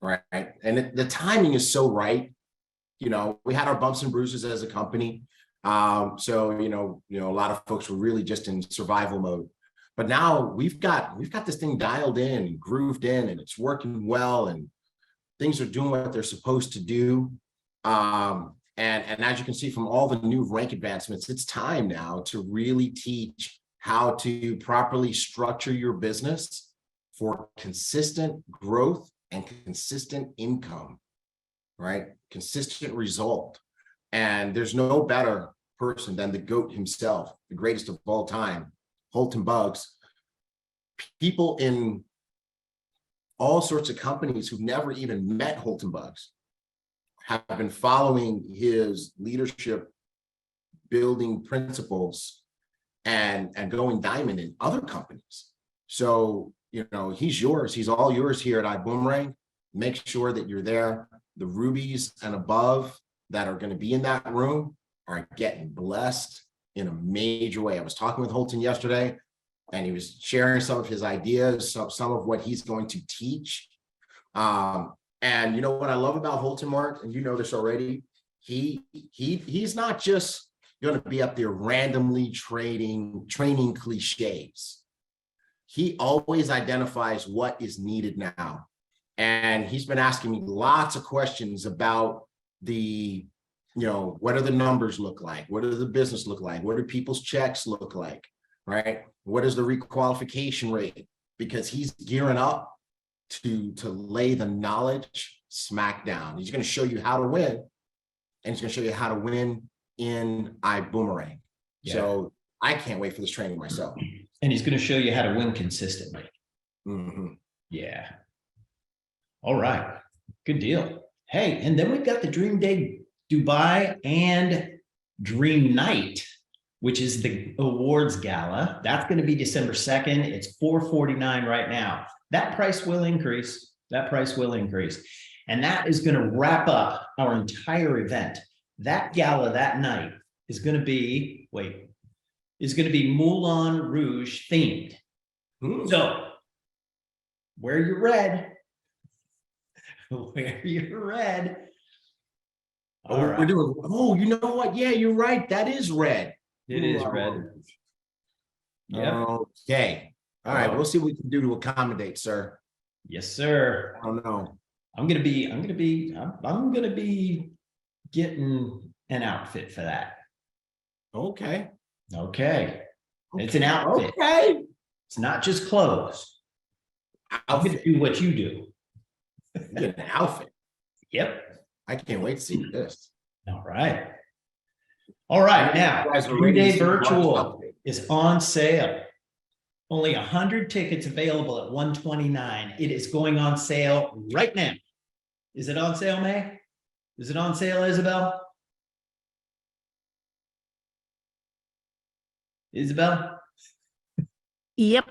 [SPEAKER 3] Right. And the timing is so right. You know, we had our bumps and bruises as a company. So, you know, a lot of folks were really just in survival mode. But now we've got this thing dialed in and grooved in, and it's working well, and things are doing what they're supposed to do. And as you can see from all the new rank advancements, it's time now to really teach how to properly structure your business for consistent growth and consistent income, right? Consistent result. And there's no better person than the GOAT himself, the greatest of all time, Holton Buggs. People in all sorts of companies who've never even met Holton Buggs have been following his leadership building principles and going diamond in other companies. So, you know, he's yours. He's all yours here at Ibüümerang. Make sure that you're there. The rubies and above that are going to be in that room are getting blessed in a major way. I was talking with Holton yesterday, and he was sharing some of his ideas, some of what he's going to teach. And you know what I love about Holton, Mark, and you know this already, he's not just going to be up there randomly training cliches. He always identifies what is needed now. And he's been asking me lots of questions about the, you know, what do the numbers look like? What does the business look like? What do people's checks look like? Right? What is the requalification rate? Because he's gearing up to lay the knowledge smack down. He's going to show you how to win, and he's going to show you how to win in Ibüümerang.
[SPEAKER 4] Yeah.
[SPEAKER 3] So I can't wait for this training myself.
[SPEAKER 4] And he's going to show you how to win consistently.
[SPEAKER 3] Mhm.
[SPEAKER 4] Yeah. All right. Good deal. Hey, and then we've got the Dream Day Dubai and Dream Night, which is the awards gala. That's going to be December 2nd. It's $449 right now. That price will increase. That price will increase. And that is going to wrap up our entire event. That gala that night is going to be, Moulin Rouge themed. So wear your red. Wear your red. All right.
[SPEAKER 3] We're doing, oh, you know what? Yeah, you're right. That is red.
[SPEAKER 4] It is red. Yeah.
[SPEAKER 3] Okay. All right. We'll see what we can do to accommodate, sir.
[SPEAKER 4] Yes, sir.
[SPEAKER 3] I don't know.
[SPEAKER 4] I'm gonna be getting an outfit for that.
[SPEAKER 3] Okay.
[SPEAKER 4] Okay. It's an outfit.
[SPEAKER 3] Okay.
[SPEAKER 4] It's not just clothes. I'm gonna do what you do.
[SPEAKER 3] Get an outfit.
[SPEAKER 4] Yep.
[SPEAKER 3] I can't wait to see this.
[SPEAKER 4] All right. All right. Now,
[SPEAKER 3] You guys are
[SPEAKER 4] 3
[SPEAKER 3] ready to
[SPEAKER 4] Day
[SPEAKER 3] see the
[SPEAKER 4] virtual
[SPEAKER 3] outfit.
[SPEAKER 4] is on sale. Only 100 tickets available at $129. It is going on sale right now. Is it on sale, May? Is it on sale, Isabel? Isabel?
[SPEAKER 5] Yep.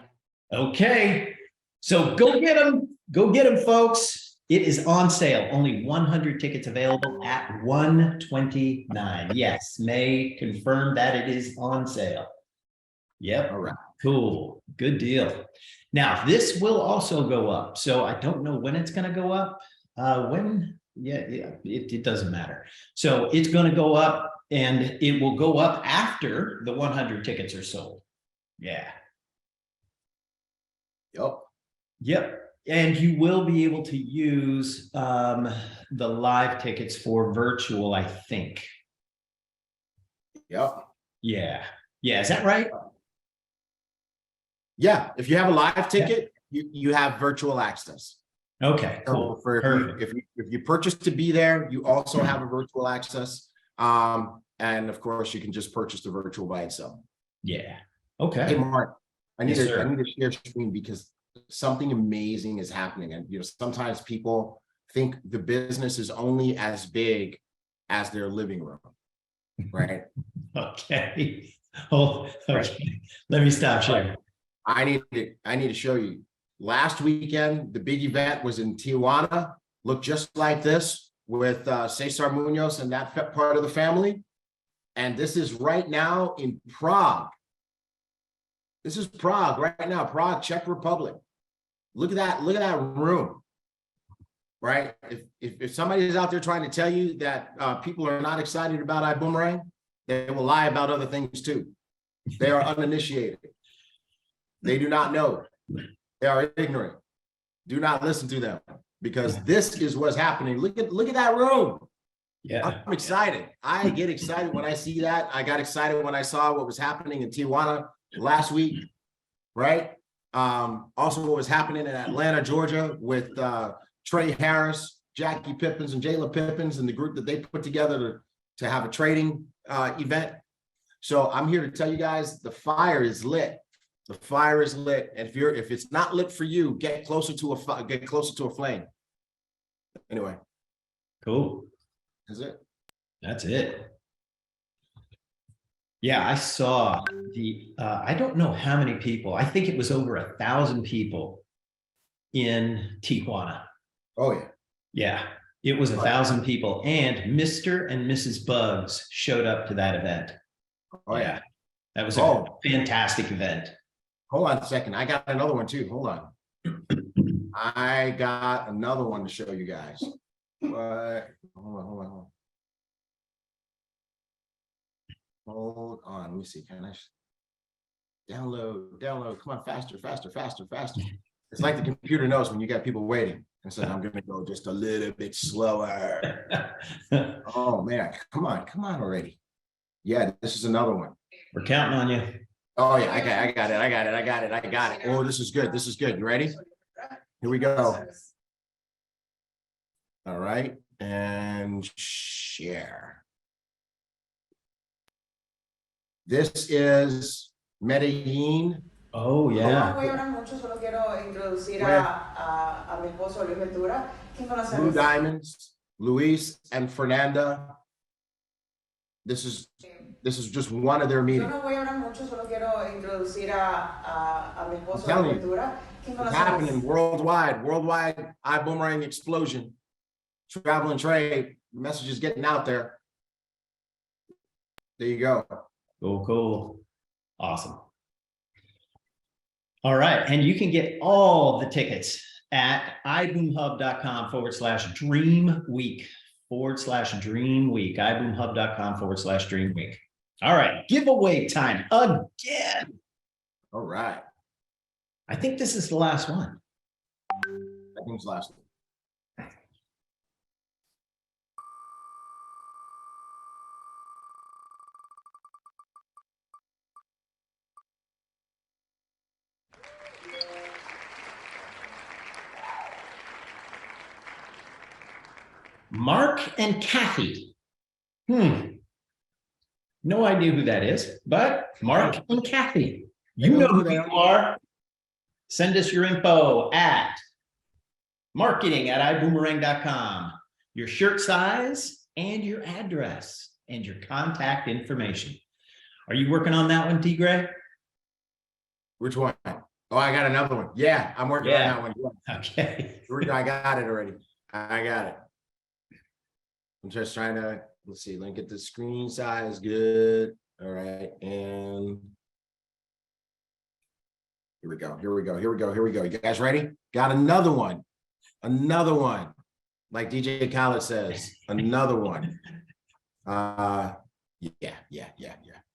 [SPEAKER 4] Okay. So go get them. Go get them, folks. It is on sale. Only 100 tickets available at $129. Yes, May confirmed that it is on sale. Yep.
[SPEAKER 3] All right.
[SPEAKER 4] Cool. Good deal. Now, this will also go up. So I don't know when it's going to go up. It doesn't matter. So it's going to go up, and it will go up after the 100 tickets are sold. Yeah. Yep. And you will be able to use the live tickets for virtual, I think.
[SPEAKER 3] Yep.
[SPEAKER 4] Yeah. Yeah. Is that right?
[SPEAKER 3] Yeah. If you have a live ticket, you have virtual access.
[SPEAKER 4] Okay, cool.
[SPEAKER 3] So if you purchase to be there, you also have a virtual access. And of course, you can just purchase the virtual by itself.
[SPEAKER 4] Yeah. Okay.
[SPEAKER 3] Hey, Mark, I need
[SPEAKER 4] Yes,
[SPEAKER 3] to share screen because something amazing is happening. And sometimes people think the business is only as big as their living room, right?
[SPEAKER 4] Okay. Oh, okay. Right. Let me stop sharing.
[SPEAKER 3] I need to show you. Last weekend, the big event was in Tijuana. Looked just like this with Cesar Munoz and that part of the family. And this is right now in Prague. This is Prague right now, Prague, Czech Republic. Look at that room, right? If somebody is out there trying to tell you that people are not excited about Ibüümerang, they will lie about other things too. They are uninitiated. They do not know. They are ignorant. Do not listen to them because this is what's happening. Look at that room.
[SPEAKER 4] Yeah,
[SPEAKER 3] I'm excited. I get excited when I see that. I got excited when I saw what was happening in Tijuana last week, right? Also what was happening in Atlanta, Georgia with Trey Harris, Jackie Pippins, and Jayla Pippins and the group that they put together to have a trading event. So I'm here to tell you guys the fire is lit. The fire is lit, and if it's not lit for you, get closer to a flame. Anyway,
[SPEAKER 4] cool.
[SPEAKER 3] That's it.
[SPEAKER 4] That's it. Yeah, I saw I don't know how many people, I think it was over 1,000 people in Tijuana.
[SPEAKER 3] Oh, yeah.
[SPEAKER 4] Yeah, it was 1,000 people, and Mr. and Mrs. Bugs showed up to that event.
[SPEAKER 3] Oh, yeah.
[SPEAKER 4] That was a fantastic event.
[SPEAKER 3] Hold on a second. I got another one too. Hold on. I got another one to show you guys. But hold on. Hold on. Let me see. Can I download? Come on, faster. It's like the computer knows when you got people waiting. And said, I'm gonna go just a little bit slower. Oh man, come on already. Yeah, this is another one.
[SPEAKER 4] We're counting on you.
[SPEAKER 3] Oh yeah, I got it. Oh, this is good. You ready? Here we go. All right, and share. This is Medellin.
[SPEAKER 4] Oh yeah.
[SPEAKER 3] Blue Diamonds, Luis and Fernanda. This is just one of their meetings. I'm telling you, it's happening worldwide. Ibüümerang explosion. Travel and trade. The message is getting out there. There you go.
[SPEAKER 4] Cool. Awesome. All right. And you can get all the tickets at iboomhub.com/dream week /dream week. iboomhub.com/dream week. All right. Giveaway time again.
[SPEAKER 3] All right.
[SPEAKER 4] I think this is the last one.
[SPEAKER 3] I think it's the last one.
[SPEAKER 4] Mark and Kathy. No idea who that is, but Mark and Kathy, you know who you are. Send us your info at marketing@iboomerang.com, your shirt size and your address and your contact information. Are you working on that one, T. Gray?
[SPEAKER 3] Which one? Oh, I got another one. Yeah, I'm working on that one.
[SPEAKER 4] Okay.
[SPEAKER 3] I got it already. I got it. I'm just trying to, let's see, let me get the screen size good. All right, and here we go. You guys ready? Got another one. Like DJ Khaled says, another one. Yeah.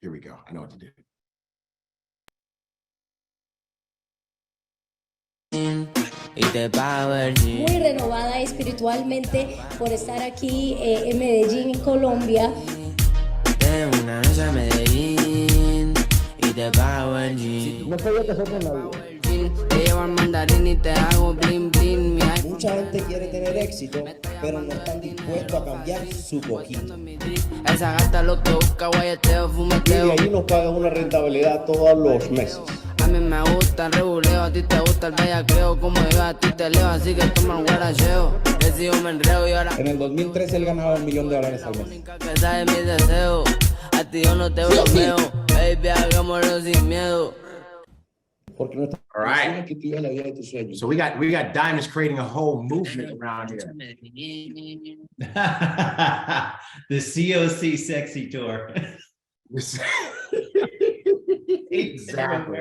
[SPEAKER 3] Here we go. I know what to do.
[SPEAKER 6] Muy renovada espiritualmente por estar aquí en Medellín, en Colombia.
[SPEAKER 7] No sabía que con la te llevo el mandarín y te hago bling bling. Mucha gente quiere tener éxito, pero no están dispuestos a cambiar su poquito. Esa gata lo que busca guayeteo, fumeteo. Y ahí nos pagan una rentabilidad todos los meses. A mí me gusta el reguleo, a ti te gusta el bellaqueo. Como yo a ti te leo, así que toma el guaracheo. Decido me enreo y ahora. En el 2013 él ganaba $1 millón al mes. Que sabe mis deseos, a ti yo no te bromeo. Baby, hagámoslo sin miedo.
[SPEAKER 3] All right. So we got diamonds creating a whole movement around here.
[SPEAKER 4] The COC sexy tour.
[SPEAKER 3] Exactly.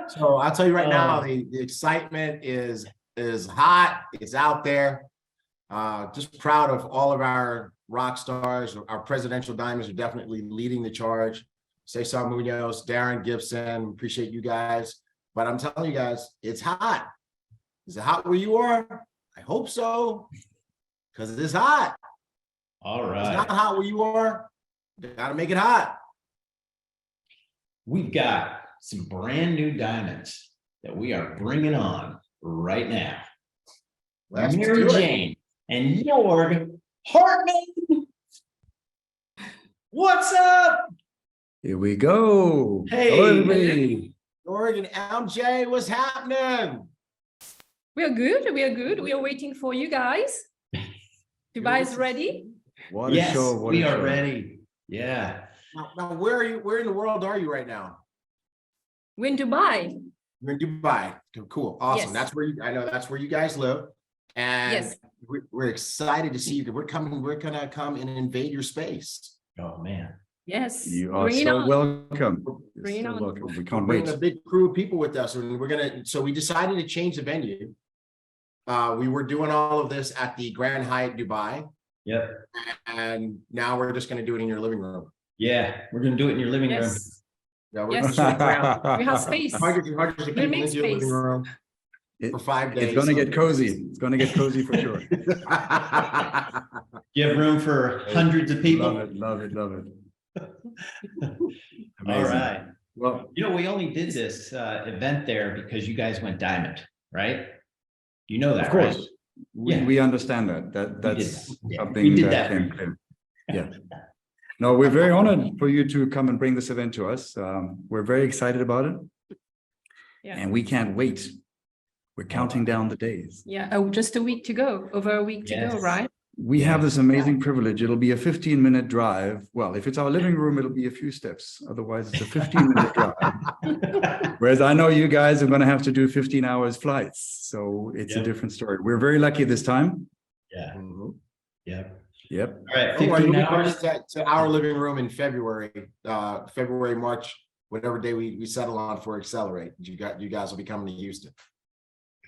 [SPEAKER 3] So I'll tell you right now, the excitement is hot. It's out there. Just proud of all of our rock stars. Our presidential diamonds are definitely leading the charge. Cesar Munoz, Darren Gibson, appreciate you guys. But I'm telling you guys, it's hot. Is it hot where you are? I hope so, because it's hot.
[SPEAKER 4] All right.
[SPEAKER 3] It's not hot where you are. You gotta make it hot.
[SPEAKER 4] We've got some brand new diamonds that we are bringing on right now. Mary Jane and Joerg Hartmann. What's up?
[SPEAKER 8] Here we go.
[SPEAKER 4] Hey,
[SPEAKER 8] hello everybody.
[SPEAKER 3] Joerg and MJ, what's happening?
[SPEAKER 9] We are good. We are waiting for you guys. You guys ready?
[SPEAKER 8] What a show.
[SPEAKER 4] We are ready. Yeah.
[SPEAKER 3] Now, where are you? Where in the world are you right now?
[SPEAKER 9] We're in Dubai.
[SPEAKER 3] You're in Dubai. Cool. Awesome.
[SPEAKER 9] Yes.
[SPEAKER 3] That's where I know that's where you guys live. And
[SPEAKER 9] Yes.
[SPEAKER 3] we're excited to see you. We're gonna come and invade your space.
[SPEAKER 4] Oh, man.
[SPEAKER 9] Yes.
[SPEAKER 8] You are
[SPEAKER 9] Bring it
[SPEAKER 8] so
[SPEAKER 9] on.
[SPEAKER 8] welcome.
[SPEAKER 9] Bring it
[SPEAKER 8] You're so
[SPEAKER 9] on.
[SPEAKER 8] welcome. We
[SPEAKER 3] We're
[SPEAKER 8] can't
[SPEAKER 3] bringing
[SPEAKER 8] wait.
[SPEAKER 3] a big crew of people with us, and so we decided to change the venue. We were doing all of this at the Grand Hyatt Dubai,
[SPEAKER 4] Yep.
[SPEAKER 3] and now we're just gonna do it in your living room.
[SPEAKER 4] Yeah, we're gonna do it in your living room.
[SPEAKER 9] Yes.
[SPEAKER 3] Yeah, we're
[SPEAKER 9] Yes.
[SPEAKER 3] just gonna
[SPEAKER 9] We have space.
[SPEAKER 3] hundreds and hundreds of
[SPEAKER 9] We'll
[SPEAKER 3] people
[SPEAKER 9] make
[SPEAKER 3] into your living
[SPEAKER 9] space.
[SPEAKER 3] room for 5 days.
[SPEAKER 8] It's going to get cozy. It's going to get cozy for sure.
[SPEAKER 4] You have room for hundreds of people.
[SPEAKER 8] Love it, love it, love it.
[SPEAKER 4] All
[SPEAKER 8] Amazing.
[SPEAKER 4] right.
[SPEAKER 8] Well,
[SPEAKER 4] You know, we only did this event there because you guys went diamond, right? You know that,
[SPEAKER 8] of course,
[SPEAKER 4] right?
[SPEAKER 8] we,
[SPEAKER 4] Yeah.
[SPEAKER 8] we understand that. That's
[SPEAKER 4] that. Yeah.
[SPEAKER 8] something
[SPEAKER 4] We did
[SPEAKER 8] that
[SPEAKER 4] that.
[SPEAKER 8] came clear. Yeah. No, we're very honored for you to come and bring this event to us. We're very excited about it.
[SPEAKER 9] Yeah.
[SPEAKER 8] And we can't wait. We're counting down the days.
[SPEAKER 9] Yeah. Oh, just a week to go. Over a week to go,
[SPEAKER 4] Yes.
[SPEAKER 9] right?
[SPEAKER 8] We have this amazing privilege. It'll be a 15-minute drive. Well, if it's our living room, it'll be a few steps. Otherwise, it's a 15-minute drive. Whereas I know you guys are going to have to do 15 hours flights. So it's a
[SPEAKER 4] Yep.
[SPEAKER 8] different story. We're very lucky this time.
[SPEAKER 4] Yeah.
[SPEAKER 3] Mhm.
[SPEAKER 4] Yep.
[SPEAKER 8] Yep.
[SPEAKER 4] All right.
[SPEAKER 3] Otherwise,
[SPEAKER 4] 15
[SPEAKER 3] we'll be coming
[SPEAKER 4] hours.
[SPEAKER 3] to our living room in February, March, whatever day we settle on for Accelerate. You guys will be coming to Houston.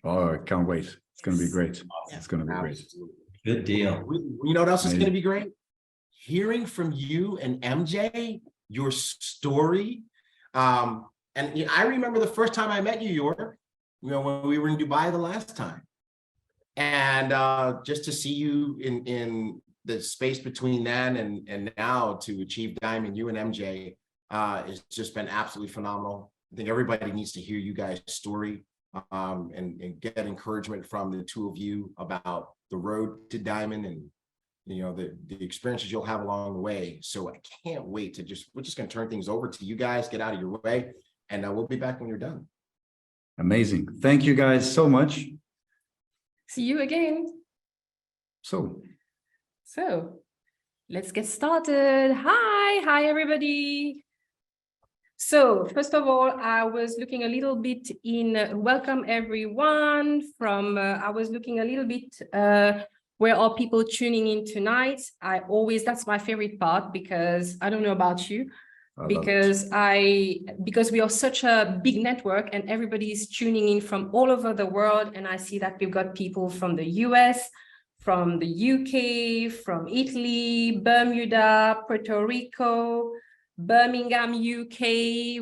[SPEAKER 8] Oh, I can't wait. It's going to be great. It's going to be great.
[SPEAKER 3] Absolutely.
[SPEAKER 4] Good deal.
[SPEAKER 3] You know what else is going to
[SPEAKER 8] Amazing.
[SPEAKER 3] be great? Hearing from you and MJ, your story. And I remember the first time I met you, Joerg, when we were in Dubai the last time. And just to see you in the space between then and now to achieve Diamond, you and MJ, it's just been absolutely phenomenal. I think everybody needs to hear you guys' story and get encouragement from the two of you about the road to Diamond and the experiences you'll have along the way. So I can't wait to we're just going to turn things over to you guys, get out of your way, and we'll be back when you're done.
[SPEAKER 8] Amazing. Thank you guys so much.
[SPEAKER 9] See you again.
[SPEAKER 8] So,
[SPEAKER 9] let's get started. Hi, everybody. So first of all, I was looking a little bit welcome everyone from, I was looking a little bit where are people tuning in tonight. That's my favorite part because I don't know about you, because we are such a big network and everybody is tuning in from all over the world. And I see that we've got people from the US, from the UK, from Italy, Bermuda, Puerto Rico, Birmingham, UK.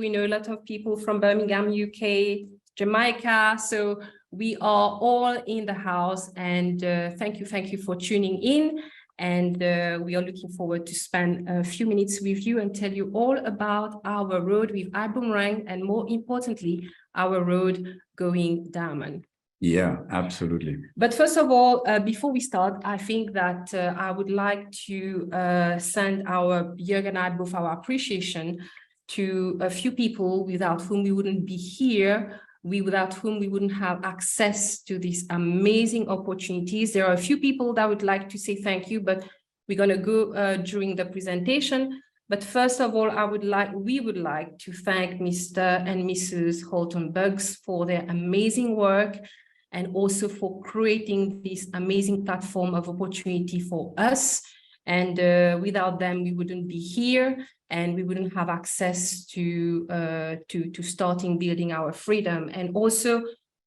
[SPEAKER 9] We know a lot of people from Birmingham, UK, Jamaica. So we are all in the house, and thank you for tuning in. And we are looking forward to spend a few minutes with you and tell you all about our road with Ibüümerang, and more importantly, our road going Diamond.
[SPEAKER 8] yeah, absolutely.
[SPEAKER 9] But first of all, before we start, I think that I would like to send Joerg and I both our appreciation to a few people without whom we wouldn't be here, without whom we wouldn't have access to these amazing opportunities. There are a few people that would like to say thank you, but we're going to go during the presentation. But first of all, we would like to thank Mr. and Mrs. Holton-Buggs for their amazing work, and also for creating this amazing platform of opportunity for us. And without them, we wouldn't be here, and we wouldn't have access to starting building our freedom. And also,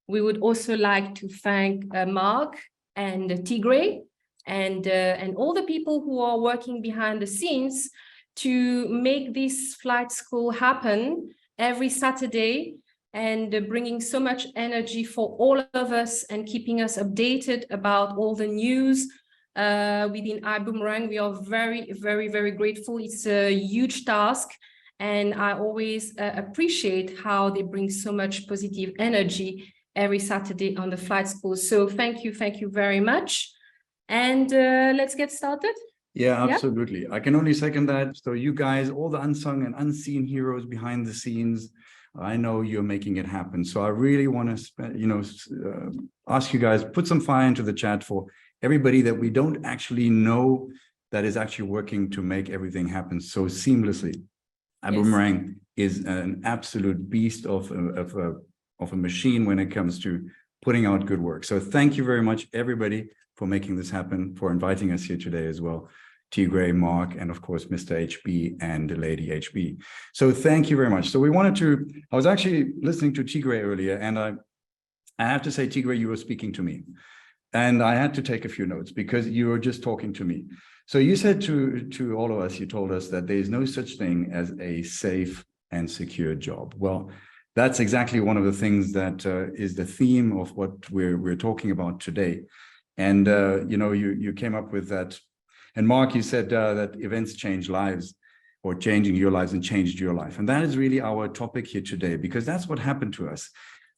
[SPEAKER 9] we would also like to thank Mark and Tigray and all the people who are working behind the scenes to make this flight school happen every Saturday, and bringing so much energy for all of us and keeping us updated about all the news within Ibüümerang. We are very, very, very grateful. It's a huge task, and I always appreciate how they bring so much positive energy every Saturday on the flight school. So thank you very much. And let's get started.
[SPEAKER 8] Yeah, absolutely. I can only second that. So you guys, all the unsung and unseen heroes behind the scenes, I know you're making it happen. So I really want to, ask you guys, put some fire into the chat for everybody that we don't actually know that is actually working to make everything happen so seamlessly.
[SPEAKER 9] Yes.
[SPEAKER 8] Ibüümerang is an absolute beast of a machine when it comes to putting out good work. So thank you very much, everybody, for making this happen, for inviting us here today as well. Tigray, Mark, and of course, Mr. HB and the lady HB. So thank you very much. So we wanted to, I was actually listening to Tigray earlier, and I have to say, Tigray, you were speaking to me. And I had to take a few notes because you were just talking to me. So you said to all of us, you told us that there is no such thing as a safe and secure job. Well, that's exactly one of the things that is the theme of what we're talking about today. And, you know, you came up with that. And Mark, you said that events change lives, or changing your lives and changed your life. And that is really our topic here today, because that's what happened to us.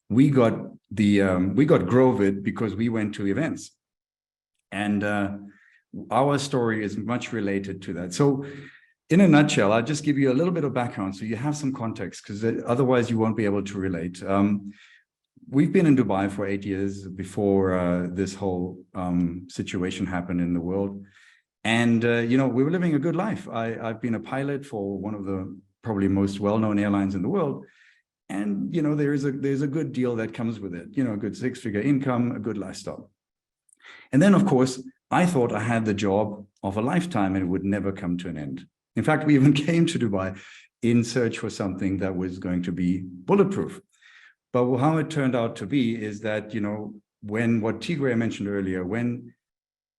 [SPEAKER 8] We got Grovid because we went to events. And our story is much related to that. So in a nutshell, I'll just give you a little bit of background so you have some context, because otherwise you won't be able to relate. We've been in Dubai for 8 years before this whole situation happened in the world. And, you know, we were living a good life. I've been a pilot for one of the probably most well-known airlines in the world. And, you know, there's a good deal that comes with it, you know, a good six-figure income, a good lifestyle. And then, of course, I thought I had the job of a lifetime and it would never come to an end. In fact, we even came to Dubai in search for something that was going to be bulletproof. But how it turned out to be is that, you know, when what Tigray mentioned earlier, when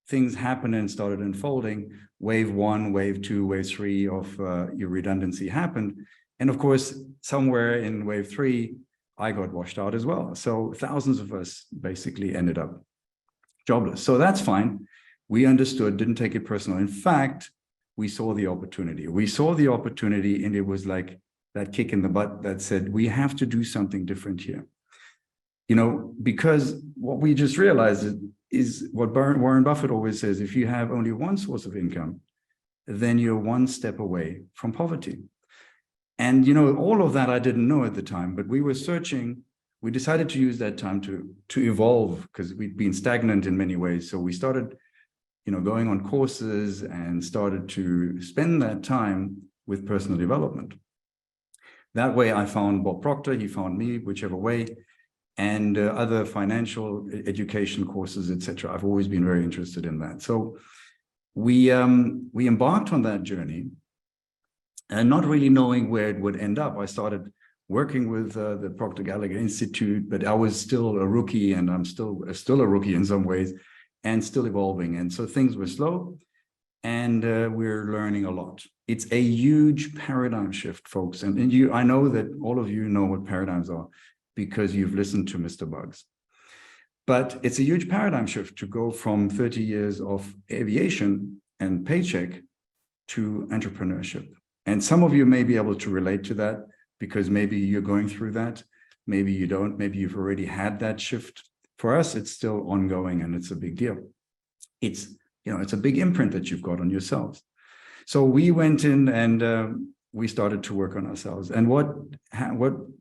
[SPEAKER 8] things happened and started unfolding, wave 1, wave 2, wave 3 of your redundancy happened. And of course, somewhere in wave 3, I got washed out as well. So thousands of us basically ended up jobless. So that's fine. We understood, didn't take it personal. In fact, we saw the opportunity. We saw the opportunity, and it was like that kick in the butt that said, we have to do something different here. You know, because what we just realized is what Warren Buffett always says, if you have only one source of income, then you're one step away from poverty. And, you know, all of that I didn't know at the time, but we were searching. We decided to use that time to evolve, because we'd been stagnant in many ways. So we started, you know, going on courses and started to spend that time with personal development. That way I found Bob Proctor, he found me, whichever way, and other financial education courses, etc. I've always been very interested in that. So we embarked on that journey, and not really knowing where it would end up. I started working with the Proctor Gallagher Institute, but I was still a rookie, and I'm still a rookie in some ways, and still evolving. And so things were slow, and we're learning a lot. It's a huge paradigm shift, folks. And I know that all of you know what paradigms are, because you've listened to Mr. Bugs. But it's a huge paradigm shift to go from 30 years of aviation and paycheck to entrepreneurship. And some of you may be able to relate to that, because maybe you're going through that, maybe you don't, maybe you've already had that shift. For us, it's still ongoing, and it's a big deal. It's, you know, it's a big imprint that you've got on yourselves. So we went in and we started to work on ourselves. And what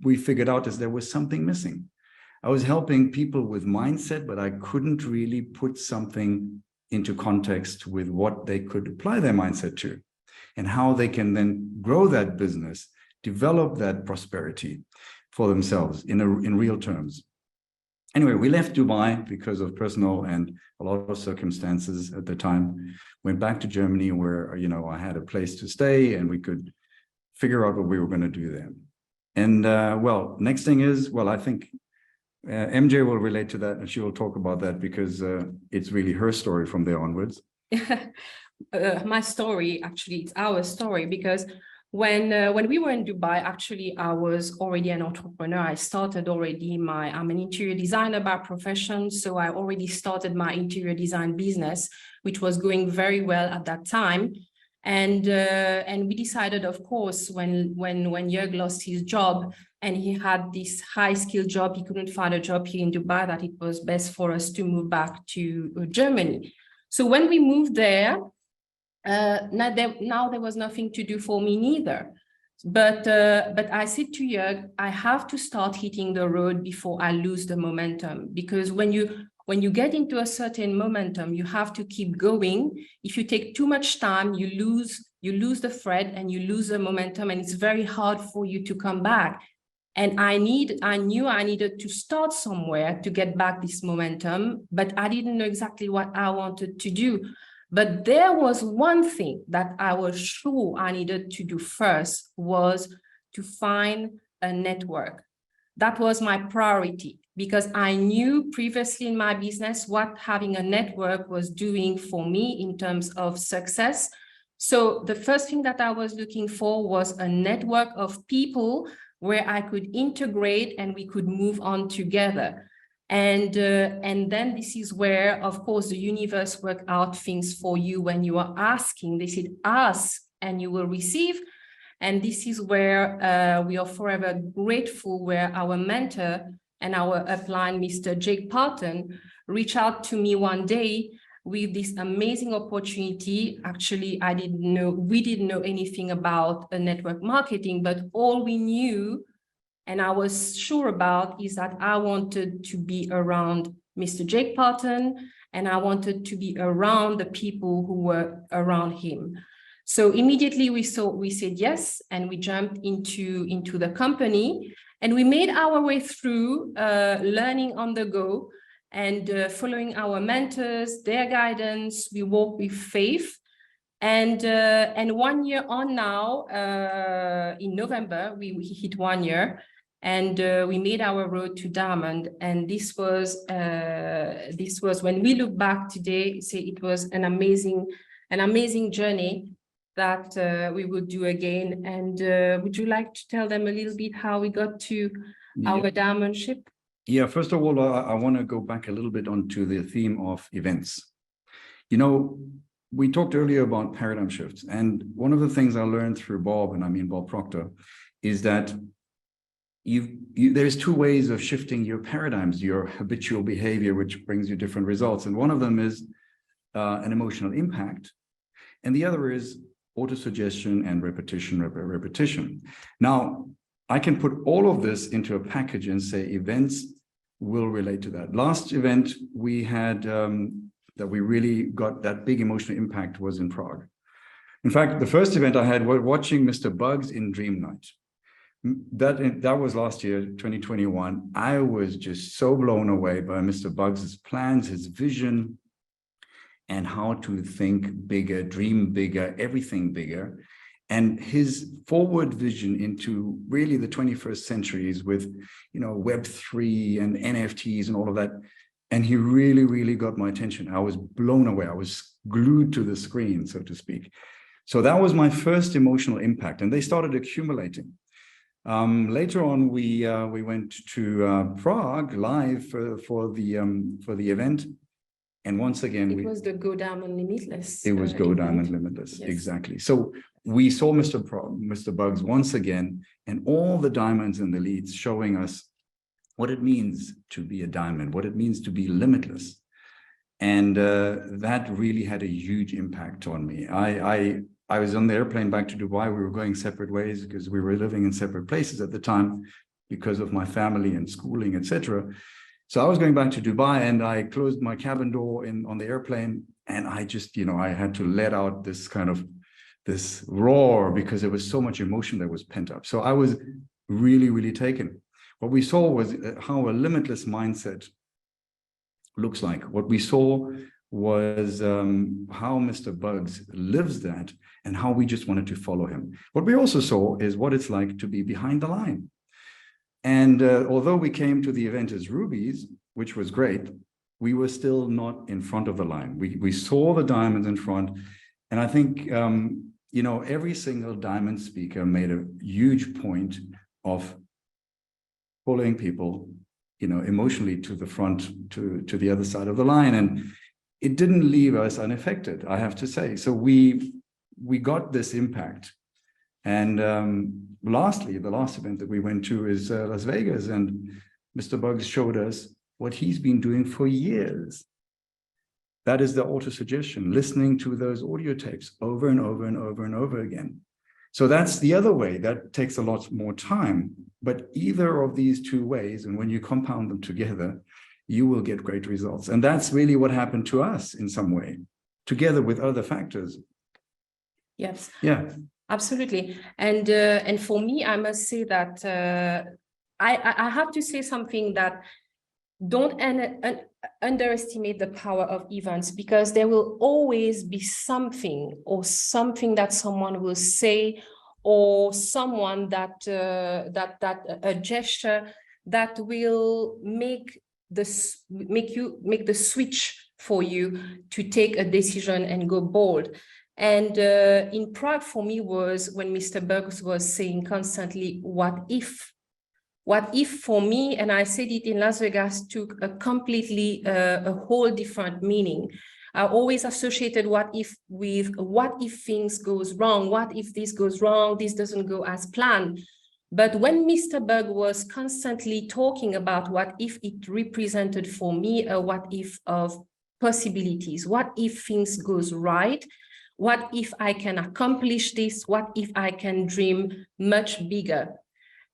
[SPEAKER 8] we figured out is there was something missing. I was helping people with mindset, but I couldn't really put something into context with what they could apply their mindset to, and how they can then grow that business, develop that prosperity for themselves in real terms. Anyway, we left Dubai because of personal and a lot of circumstances at the time. Went back to Germany, where, you know, I had a place to stay and we could figure out what we were going to do there. And well, next thing is, well, I think MJ will relate to that, and she will talk about that, because it's really her story from there onwards.
[SPEAKER 9] My story, actually, it's our story, because when we were in Dubai, actually, I was already an entrepreneur. I started already I'm an interior designer by profession. So I already started my interior design business, which was going very well at that time. And we decided, of course, when Joerg lost his job and he had this high-skilled job, he couldn't find a job here in Dubai, that it was best for us to move back to Germany. So when we moved there, now there was nothing to do for me neither. But I said to Joerg, I have to start hitting the road before I lose the momentum, because when you when you get into a certain momentum, you have to keep going. If you take too much time, you lose the thread and you lose the momentum, and it's very hard for you to come back. And I knew I needed to start somewhere to get back this momentum, but I didn't know exactly what I wanted to do. But there was one thing that I was sure I needed to do first, was to find a network. That was my priority, because I knew previously in my business what having a network was doing for me in terms of success. So the first thing that I was looking for was a network of people where I could integrate and we could move on together. And then this is where, of course, the universe work out things for you when you are asking. They said, ask and you will receive. And this is where we are forever grateful, where our mentor and our upline, Mr. Jake Parton, reached out to me one day with this amazing opportunity. Actually, we didn't know anything about network marketing, but all we knew and I was sure about is that I wanted to be around Mr. Jake Parton, and I wanted to be around the people who were around him. So immediately we said yes, and we jumped into the company, and we made our way through learning on the go and following our mentors, their guidance. We walk with faith. And 1 year on now, in November, we hit 1 year, and we made our road to Diamond. And this was when we look back today, say it was an amazing journey that we would do again. And would you like to tell them a little bit how we got to our Diamond ship?
[SPEAKER 8] Yeah, first of all, I want to go back a little bit onto the theme of events. You know, we talked earlier about paradigm shifts, and one of the things I learned through Bob, and I mean Bob Proctor, is that there's two ways of shifting your paradigms, your habitual behavior, which brings you different results. And one of them is an emotional impact, and the other is autosuggestion and repetition. Now, I can put all of this into a package and say events will relate to that. Last event we had that we really got that big emotional impact was in Prague. In fact, the first event I had was watching Mr. Bugs in Dream Night. That was last year, 2021. I was just so blown away by Mr. Bugs's plans, his vision, and how to think bigger, dream bigger, everything bigger. And his forward vision into really the 21st centuries with, you know, Web3 and NFTs and all of that. And he really, really got my attention. I was blown away. I was glued to the screen, so to speak. So that was my first emotional impact, and they started accumulating. Later on, we went to Prague live for the event. And once again,
[SPEAKER 9] it was the Go Diamond Limitless.
[SPEAKER 8] It was Go Diamond Limitless, yes. Exactly. So we saw Mr. Bugs once again, and all the diamonds and the leads showing us what it means to be a diamond, what it means to be limitless. And that really had a huge impact on me. I was on the airplane back to Dubai. We were going separate ways because we were living in separate places at the time because of my family and schooling, etc. So I was going back to Dubai, and I closed my cabin door on the airplane, and I just, you know, I had to let out this roar because there was so much emotion that was pent up. So I was really, really taken. What we saw was how a limitless mindset looks like. What we saw was how Mr. Bugs lives that and how we just wanted to follow him. What we also saw is what it's like to be behind the line. And although we came to the event as rubies, which was great, we were still not in front of the line. We saw the diamonds in front. And I think, you know, every single diamond speaker made a huge point of following people, you know, emotionally to the front, to the other side of the line. And it didn't leave us unaffected, I have to say. So we got this impact. And lastly, the last event that we went to is Las Vegas, and Mr. Bugs showed us what he's been doing for years. That is the autosuggestion, listening to those audio tapes over and over and over and over again. So that's the other way. That takes a lot more time. But either of these two ways, and when you compound them together, you will get great results. And that's really what happened to us in some way, together with other factors.
[SPEAKER 9] Yes.
[SPEAKER 8] Yeah.
[SPEAKER 9] Absolutely. And for me, I must say that I have to say something that don't underestimate the power of events, because there will always be something that someone will say, or someone that a gesture that will make the switch for you to take a decision and go bold. And in PRIB for me was when Mr. Bergs was saying constantly, what if? What if for me, and I said it in Las Vegas, took a completely, a whole different meaning. I always associated what if with what if things goes wrong? What if this goes wrong? This doesn't go as planned. But when Mr. Berg was constantly talking about what if, it represented for me a what if of possibilities. What if things goes right? What if I can accomplish this? What if I can dream much bigger?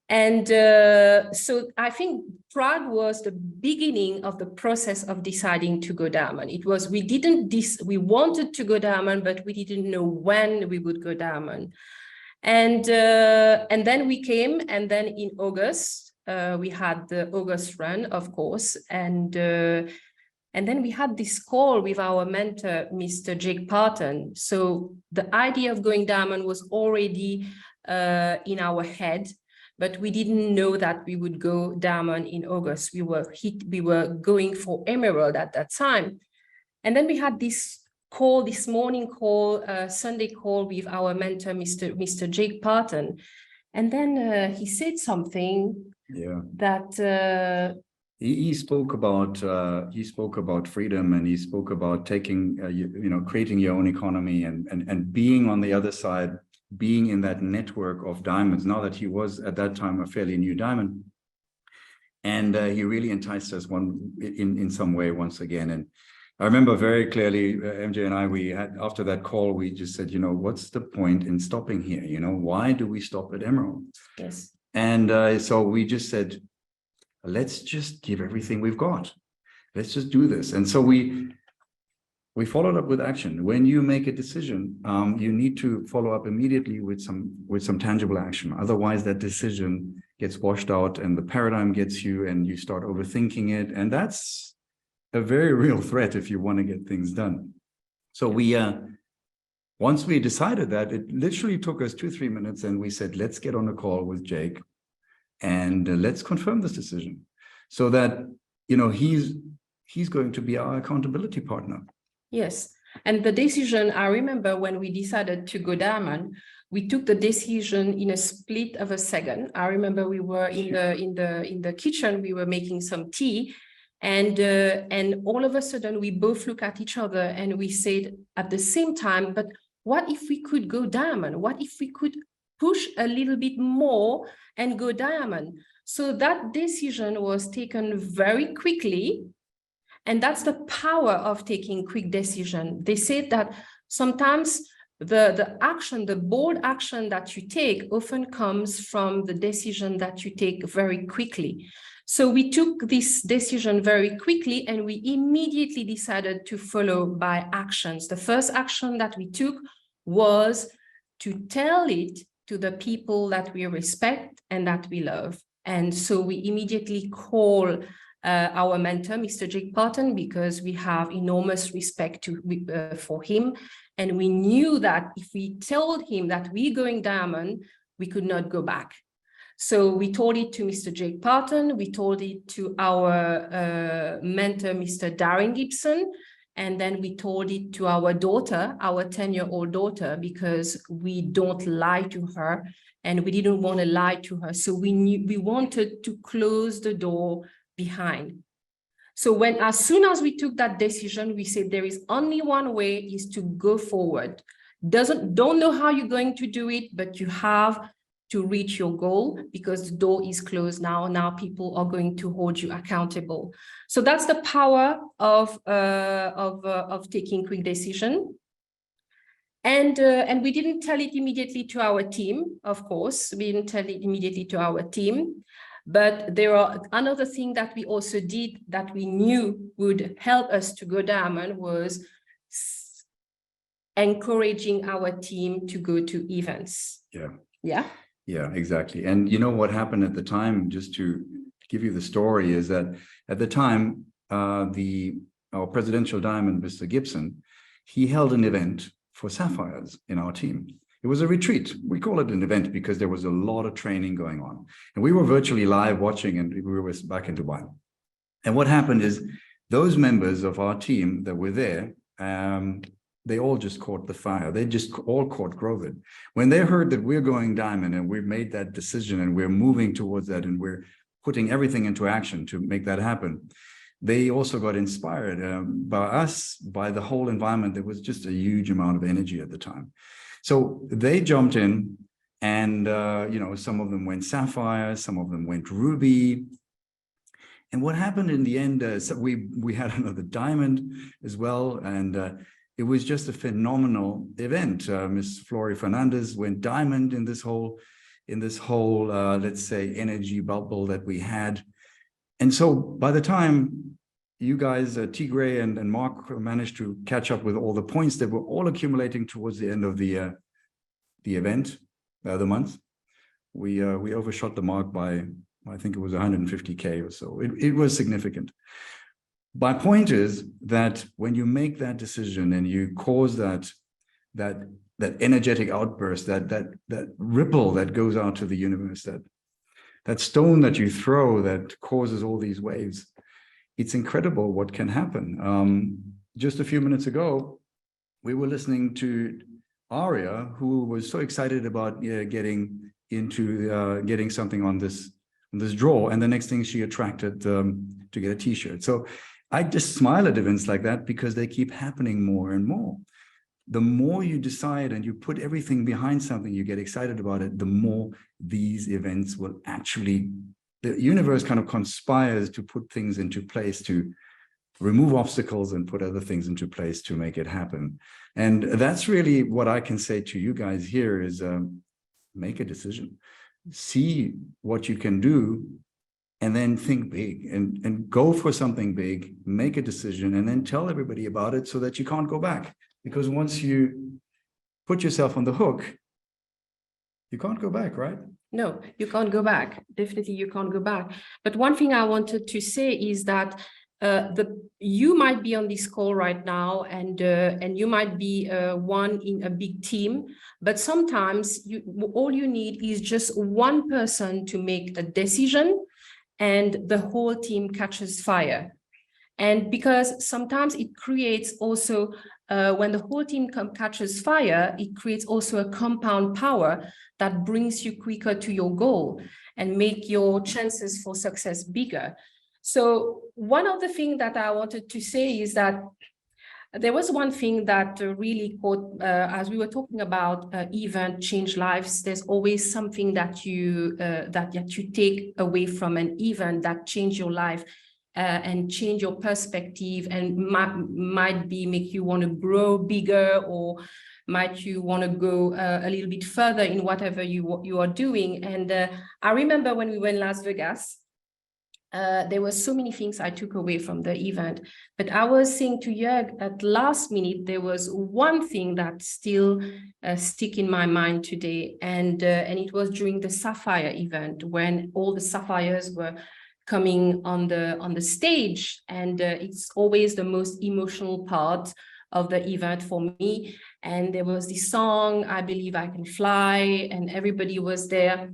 [SPEAKER 9] And so I think PRIB was the beginning of the process of deciding to go diamond. It was, we wanted to go diamond, but we didn't know when we would go diamond. And then we came, and then in August, we had the August run, of course, and then we had this call with our mentor, Mr. Jake Parton. So the idea of going diamond was already in our head, but we didn't know that we would go diamond in August. We were going for emerald at that time. And then we had this call, this morning call, Sunday call with our mentor, Mr. Jake Parton. And then he said something that
[SPEAKER 8] he spoke about freedom, and he spoke about taking creating your own economy and being on the other side, being in that network of diamonds. Now that he was at that time a fairly new diamond, and he really enticed us in some way once again. And I remember very clearly, MJ and I, we had, after that call, we just said, what's the point in stopping here? Why do we stop at emerald?
[SPEAKER 9] Yes.
[SPEAKER 8] And so we just said, let's just give everything we've got. Let's just do this. And so we followed up with action. When you make a decision, you need to follow up immediately with some tangible action. Otherwise, that decision gets washed out, and the paradigm gets you, and you start overthinking it. And that's a very real threat if you want to get things done. So once we decided that, it literally took us 2-3 minutes, and we said, let's get on a call with Jake, and let's confirm this decision, so that he's going to be our accountability partner.
[SPEAKER 9] Yes, and the decision, I remember when we decided to go diamond, we took the decision in a split of a second. I remember we were in the kitchen, we were making some tea, and all of a sudden we both look at each other and we said at the same time, but what if we could go diamond? What if we could push a little bit more and go diamond? So that decision was taken very quickly. And that's the power of taking quick decision. They said that sometimes the action, the bold action that you take often comes from the decision that you take very quickly. So we took this decision very quickly, and we immediately decided to follow by actions. The first action that we took was to tell it to the people that we respect and that we love. And so we immediately call our mentor, Mr. Jake Parton, because we have enormous respect for him. And we knew that if we told him that we're going diamond, we could not go back. So we told it to Mr. Jake Parton, we told it to our mentor, Mr. Darren Gibson, and then we told it to our daughter, our 10-year-old daughter, because we don't lie to her, and we didn't want to lie to her. So we wanted to close the door behind. So as soon as we took that decision, we said there is only one way, is to go forward. Don't know how you're going to do it, but you have to reach your goal, because the door is closed now. Now people are going to hold you accountable. So that's the power of taking quick decision. And we didn't tell it immediately to our team, of course. We didn't tell it immediately to our team. But there are another thing that we also did that we knew would help us to go diamond was encouraging our team to go to events.
[SPEAKER 8] Yeah, exactly. And you know what happened at the time, just to give you the story, is that at the time, our presidential diamond, Mr. Gibson, he held an event for sapphires in our team. It was a retreat. We call it an event because there was a lot of training going on. And we were virtually live watching, and we were back in Dubai. And what happened is those members of our team that were there, they all just caught the fire. They just all caught COVID. When they heard that we're going diamond and we've made that decision and we're moving towards that and we're putting everything into action to make that happen, they also got inspired by us, by the whole environment. There was just a huge amount of energy at the time. So they jumped in and, some of them went sapphire, some of them went ruby. And what happened in the end, so we had another diamond as well. And it was just a phenomenal event. Miss Flory Fernandez went diamond in this whole, let's say, energy bubble that we had. And so by the time you guys, Tigray and Mark, managed to catch up with all the points that were all accumulating towards the end of the event, the month, we overshot the mark by, I think it was 150K or so. It was significant. My point is that when you make that decision and you cause that energetic outburst, that ripple that goes out to the universe, that stone that you throw that causes all these waves, it's incredible what can happen. Just a few minutes ago, we were listening to Aria, who was so excited about getting something on this draw, and the next thing she attracted to get a T-shirt. So I just smile at events like that because they keep happening more and more. The more you decide and you put everything behind something, you get excited about it, the more these events will actually, the universe kind of conspires to put things into place, to remove obstacles and put other things into place to make it happen. And that's really what I can say to you guys here is make a decision, see what you can do, and then think big and go for something big, make a decision, and then tell everybody about it so that you can't go back. Because once you put yourself on the hook, you can't go back, right?
[SPEAKER 9] No, you can't go back. Definitely, you can't go back. But one thing I wanted to say is that you might be on this call right now, and you might be one in a big team. But sometimes all you need is just one person to make a decision, and the whole team catches fire. And because sometimes it creates also, when the whole team catches fire, it creates also a compound power that brings you quicker to your goal and make your chances for success bigger. So one of the things that I wanted to say is that there was one thing that really caught, as we were talking about event change lives, there's always something that you take away from an event that change your life and change your perspective, and might be make you want to grow bigger, or might you want to go a little bit further in whatever you are doing. And I remember when we went to Las Vegas, there were so many things I took away from the event, but I was saying to Joerg at last minute, there was one thing that still stick in my mind today, and it was during the Sapphire event when all the sapphires were coming on the stage, and it's always the most emotional part of the event for me. And there was this song, I Believe I Can Fly, and everybody was there.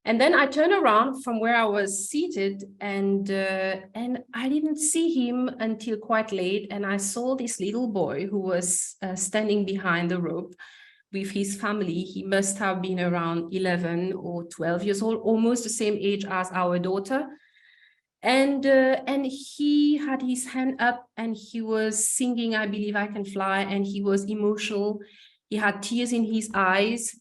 [SPEAKER 9] And then I turned around from where I was seated, and I didn't see him until quite late. And I saw this little boy who was standing behind the rope with his family. He must have been around 11 or 12 years old, almost the same age as our daughter. And he had his hand up and he was singing I Believe I Can Fly, and he was emotional. He had tears in his eyes.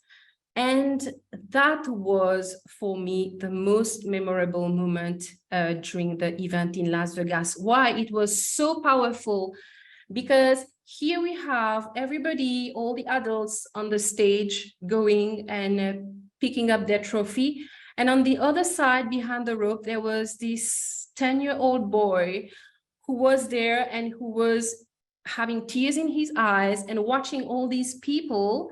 [SPEAKER 9] And that was, for me, the most memorable moment during the event in Las Vegas. Why? It was so powerful, because here we have everybody, all the adults on the stage going and picking up their trophy. And on the other side, behind the rope, there was this 10-year-old boy who was there and who was having tears in his eyes and watching all these people,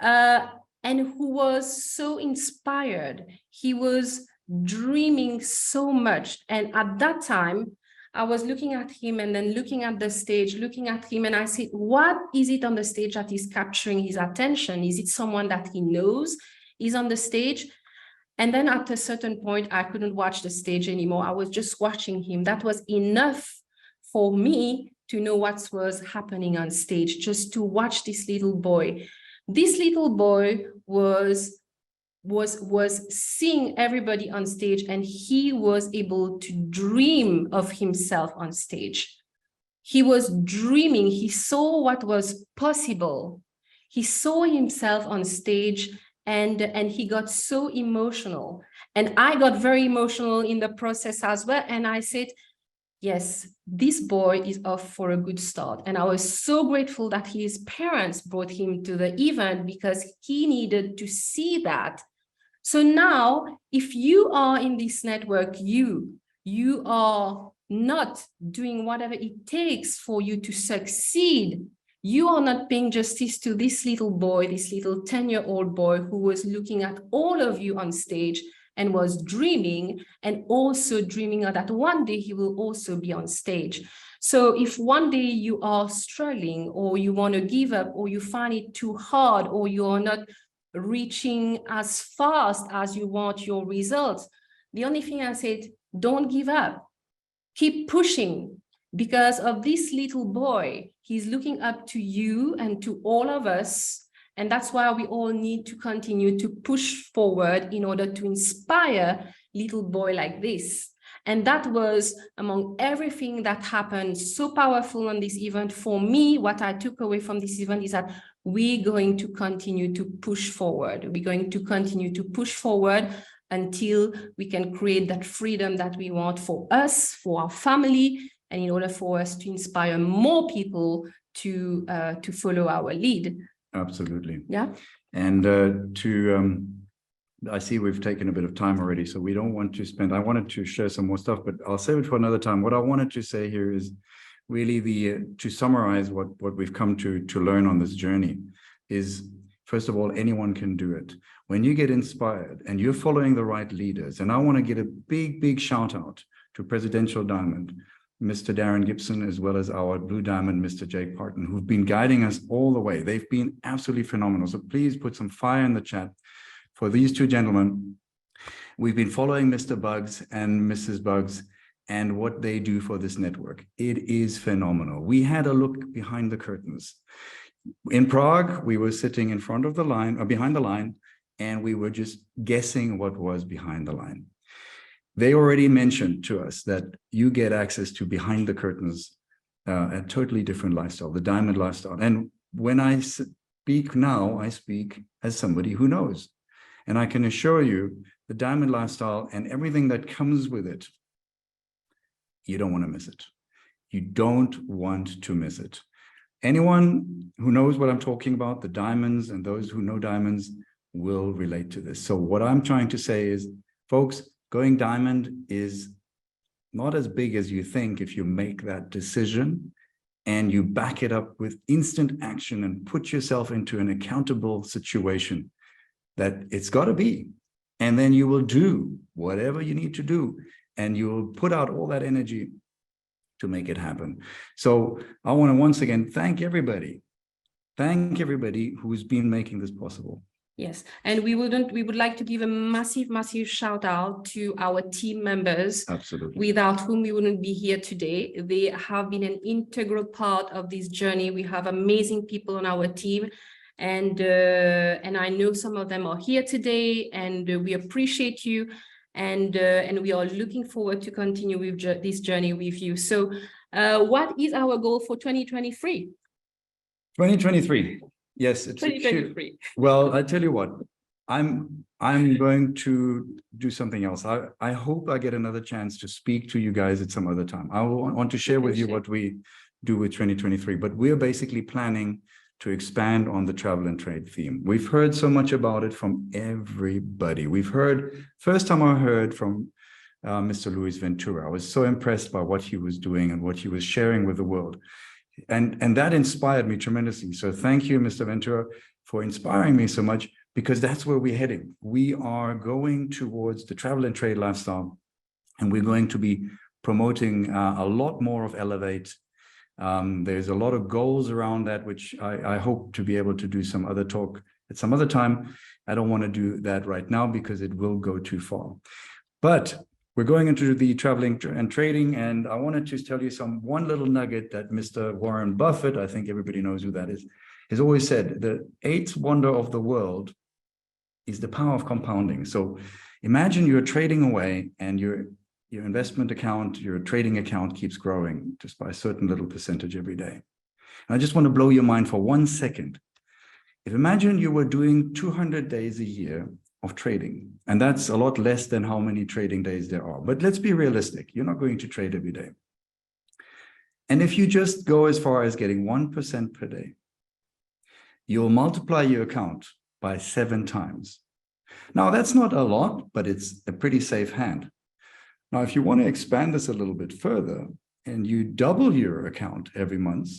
[SPEAKER 9] and who was so inspired. He was dreaming so much. And at that time, I was looking at him and then looking at the stage, looking at him, and I said, what is it on the stage that is capturing his attention? Is it someone that he knows is on the stage? And then at a certain point, I couldn't watch the stage anymore. I was just watching him. That was enough for me to know what was happening on stage, just to watch this little boy. This little boy was seeing everybody on stage, and he was able to dream of himself on stage. He was dreaming. He saw what was possible. He saw himself on stage, and he got so emotional. And I got very emotional in the process as well. And I said, yes, this boy is off for a good start. And I was so grateful that his parents brought him to the event, because he needed to see that. So now, if you are in this network, you are not doing whatever it takes for you to succeed. You are not paying justice to this little boy, this little 10-year-old boy who was looking at all of you on stage and was dreaming, and also dreaming that one day he will also be on stage. So if one day you are struggling, or you want to give up, or you find it too hard, or you are not reaching as fast as you want your results, the only thing I said, don't give up. Keep pushing, because of this little boy. He's looking up to you and to all of us. And that's why we all need to continue to push forward in order to inspire little boy like this. And that was, among everything that happened, so powerful on this event. For me, what I took away from this event is that we're going to continue to push forward. We're going to continue to push forward until we can create that freedom that we want for us, for our family, and in order for us to inspire more people to follow our lead.
[SPEAKER 8] Absolutely.
[SPEAKER 9] Yeah.
[SPEAKER 8] And I see we've taken a bit of time already, so we don't want to spend, I wanted to share some more stuff, but I'll save it for another time. What I wanted to say here is really to summarize what we've come to learn on this journey is, first of all, anyone can do it. When you get inspired and you're following the right leaders, and I want to get a big shout out to Presidential Diamond, Mr. Darren Gibson, as well as our Blue Diamond, Mr. Jake Parton, who've been guiding us all the way. They've been absolutely phenomenal. So please put some fire in the chat for these two gentlemen. We've been following Mr. Bugs and Mrs. Bugs and what they do for this network. It is phenomenal. We had a look behind the curtains. In Prague, we were sitting in front of the line, or behind the line, and we were just guessing what was behind the line. They already mentioned to us that you get access to behind the curtains, a totally different lifestyle, the diamond lifestyle. And when I speak now, I speak as somebody who knows. And I can assure you, the diamond lifestyle and everything that comes with it, you don't want to miss it. You don't want to miss it. Anyone who knows what I'm talking about, the diamonds, and those who know diamonds will relate to this. So what I'm trying to say is, folks, going diamond is not as big as you think if you make that decision and you back it up with instant action and put yourself into an accountable situation that it's got to be. And then you will do whatever you need to do, and you will put out all that energy to make it happen. So I want to once again thank everybody who's been making this possible.
[SPEAKER 9] Yes, and we would like to give a massive shout out to our team members.
[SPEAKER 8] Absolutely. Without
[SPEAKER 9] whom we wouldn't be here today. They have been an integral part of this journey. We have amazing people on our team, and I know some of them are here today, and we appreciate you, and we are looking forward to continue with this journey with you. So what is our goal for 2023?
[SPEAKER 8] 2023. Yes, it's
[SPEAKER 9] 2023.
[SPEAKER 8] Well, I tell you what, I'm going to do something else. I hope I get another chance to speak to you guys at some other time. I want to share with you what we do with 2023, but we're basically planning to expand on the travel and trade theme. We've heard so much about it from everybody. We've heard, first time I heard from Mr. Luis Ventura, I was so impressed by what he was doing and what he was sharing with the world. And that inspired me tremendously. So thank you, Mr. Ventura, for inspiring me so much, because that's where we're heading. We are going towards the travel and trade lifestyle, and we're going to be promoting a lot more of Elevate. There's a lot of goals around that, which I hope to be able to do some other talk at some other time. I don't want to do that right now because it will go too far. But we're going into the traveling and trading, and I wanted to tell you one little nugget that Mr. Warren Buffett, I think everybody knows who that is, has always said, the eighth wonder of the world is the power of compounding. So imagine you're trading away and your investment account, your trading account keeps growing just by a certain little percentage every day. And I just want to blow your mind for 1 second. If imagine you were doing 200 days a year of trading, and that's a lot less than how many trading days there are. But let's be realistic. You're not going to trade every day. And if you just go as far as getting 1% per day, you'll multiply your account by 7 times. Now, that's not a lot, but it's a pretty safe hand. Now, if you want to expand this a little bit further and you double your account every month,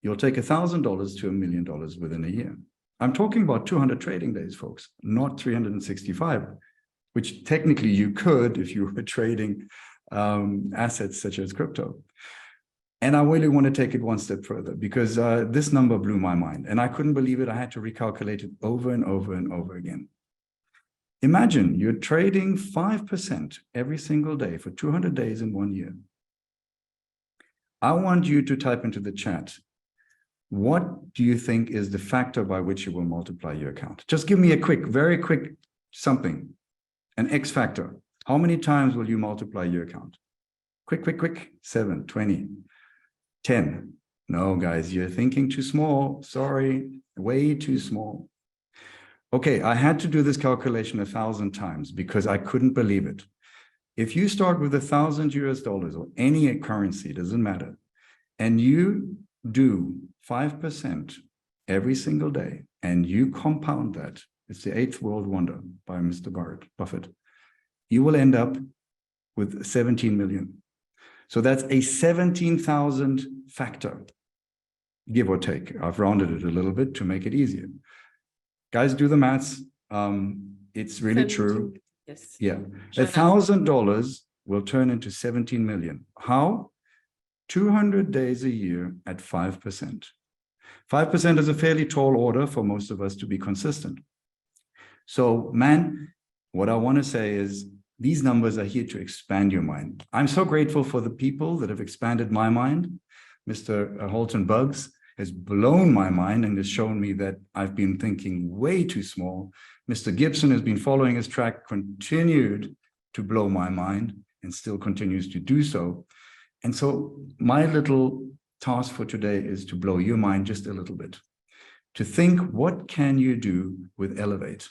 [SPEAKER 8] you'll take $1,000 to $1 million within a year. I'm talking about 200 trading days, folks, not 365, which technically you could if you were trading assets such as crypto. And I really want to take it one step further, because this number blew my mind and I couldn't believe it. I had to recalculate it over and over and over again. Imagine you're trading 5% every single day for 200 days in 1 year. I want you to type into the chat, what do you think is the factor by which you will multiply your account? Just give me a quick, very quick something, an X factor. How many times will you multiply your account? Quick. 7, 20, 10. No, guys, you're thinking too small. Sorry, way too small. Okay, I had to do this calculation 1,000 times because I couldn't believe it. If you start with $1,000 or any currency, doesn't matter, and you do 5% every single day, and you compound that, it's the 8th world wonder by Mr. Buffett, you will end up with 17 million. So that's a 17,000 factor, give or take. I've rounded it a little bit to make it easier. Guys, do the maths. It's really true.
[SPEAKER 9] Yes.
[SPEAKER 8] Yeah. $1,000 will turn into 17 million. How? 200 days a year at 5%. 5% is a fairly tall order for most of us to be consistent. So, man, what I want to say is these numbers are here to expand your mind. I'm so grateful for the people that have expanded my mind. Mr. Holton Bugs has blown my mind and has shown me that I've been thinking way too small. Mr. Gibson has been following his track, continued to blow my mind and still continues to do so. And so my little task for today is to blow your mind just a little bit, to think, what can you do with Elevate?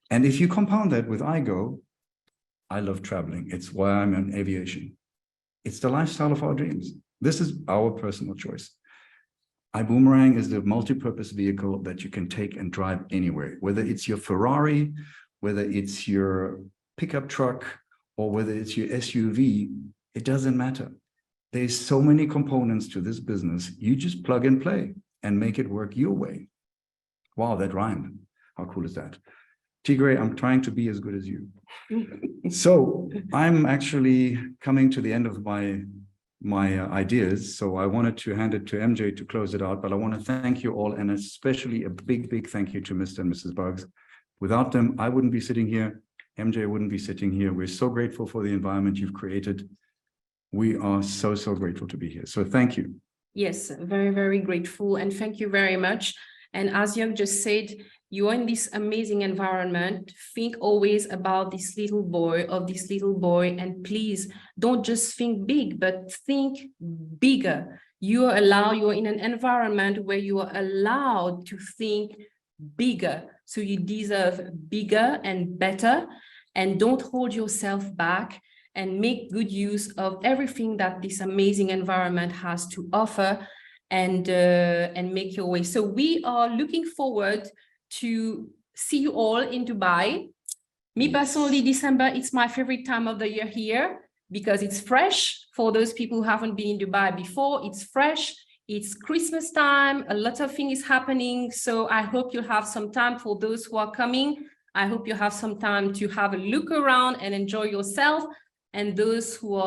[SPEAKER 8] And if you compound that with IGO, I love traveling. It's why I'm in aviation. It's the lifestyle of our dreams. This is our personal choice. Ibüümerang is the multi-purpose vehicle that you can take and drive anywhere, whether it's your Ferrari, whether it's your pickup truck, or whether it's your SUV, it doesn't matter. There's so many components to this business. You just plug and play and make it work your way. Wow, that rhymed. How cool is that? Tigre, I'm trying to be as good as you. So I'm actually coming to the end of my ideas. So I wanted to hand it to MJ to close it out, but I want to thank you all, and especially a big thank you to Mr. and Mrs. Bugs. Without them, I wouldn't be sitting here. MJ wouldn't be sitting here. We're so grateful for the environment you've created. We are so grateful to be here. So thank you.
[SPEAKER 9] Yes, very grateful. And thank you very much. And as Joerg just said, you are in this amazing environment. Think always about this little boy and please don't just think big, but think bigger. You are in an environment where you are allowed to think bigger. So you deserve bigger and better, and don't hold yourself back, and make good use of everything that this amazing environment has to offer. and make your way. So we are looking forward to see you all in Dubai. Me personally, December, it's my favorite time of the year here because it's fresh. For those people who haven't been in Dubai before, it's fresh. It's Christmas time. A lot of things is happening. So I hope you have some time for those who are coming. I hope you have some time to have a look around and enjoy yourself. And those who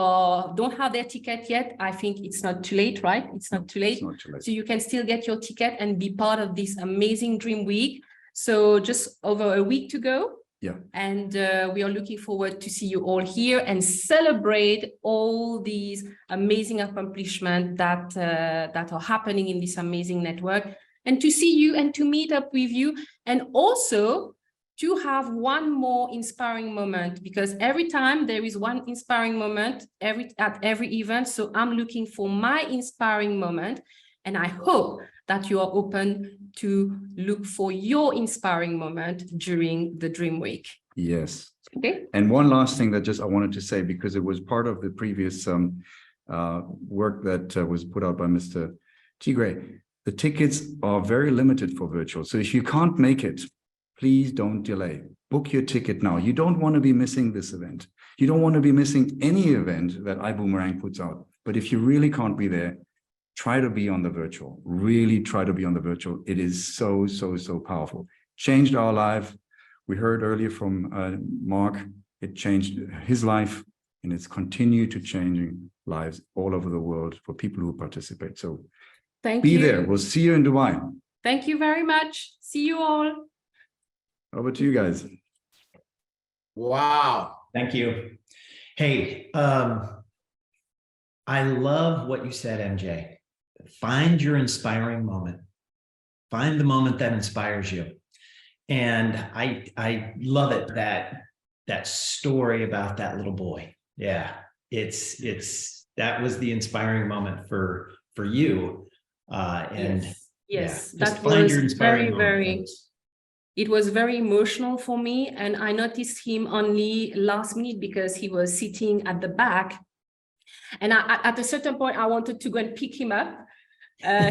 [SPEAKER 9] don't have their ticket yet, I think it's not too late, right? It's not too late.
[SPEAKER 8] It's not too late.
[SPEAKER 9] So you can still get your ticket and be part of this amazing Dream Week. So just over a week to go.
[SPEAKER 8] Yeah.
[SPEAKER 9] And we are looking forward to see you all here and celebrate all these amazing accomplishments that are happening in this amazing network, and to see you and to meet up with you, and also to have one more inspiring moment, because every time there is one inspiring moment at every event. So I'm looking for my inspiring moment, and I hope that you are open to look for your inspiring moment during the Dream Week.
[SPEAKER 8] Yes.
[SPEAKER 9] Okay.
[SPEAKER 8] And one last thing that I wanted to say, because it was part of the previous work that was put out by Mr. Tigre. The tickets are very limited for virtual. So if you can't make it, please don't delay. Book your ticket now. You don't want to be missing this event. You don't want to be missing any event that Ibüümerang puts out. But if you really can't be there, try to be on the virtual. Really try to be on the virtual. It is so, so, so powerful. Changed our life. We heard earlier from Mark, it changed his life, and it's continued to changing lives all over the world for people who participate. So be there. We'll see you in Dubai.
[SPEAKER 9] Thank you very much. See you all.
[SPEAKER 8] Over to you guys.
[SPEAKER 3] Wow.
[SPEAKER 4] Thank you. Hey, I love what you said, MJ. Find your inspiring moment. Find the moment that inspires you. And I love it, that story about that little boy. Yeah, that was the inspiring moment for you. And
[SPEAKER 9] yes,
[SPEAKER 4] yeah,
[SPEAKER 9] that was very. It was very emotional for me, and I noticed him only last minute because he was sitting at the back. And at a certain point, I wanted to go and pick him up.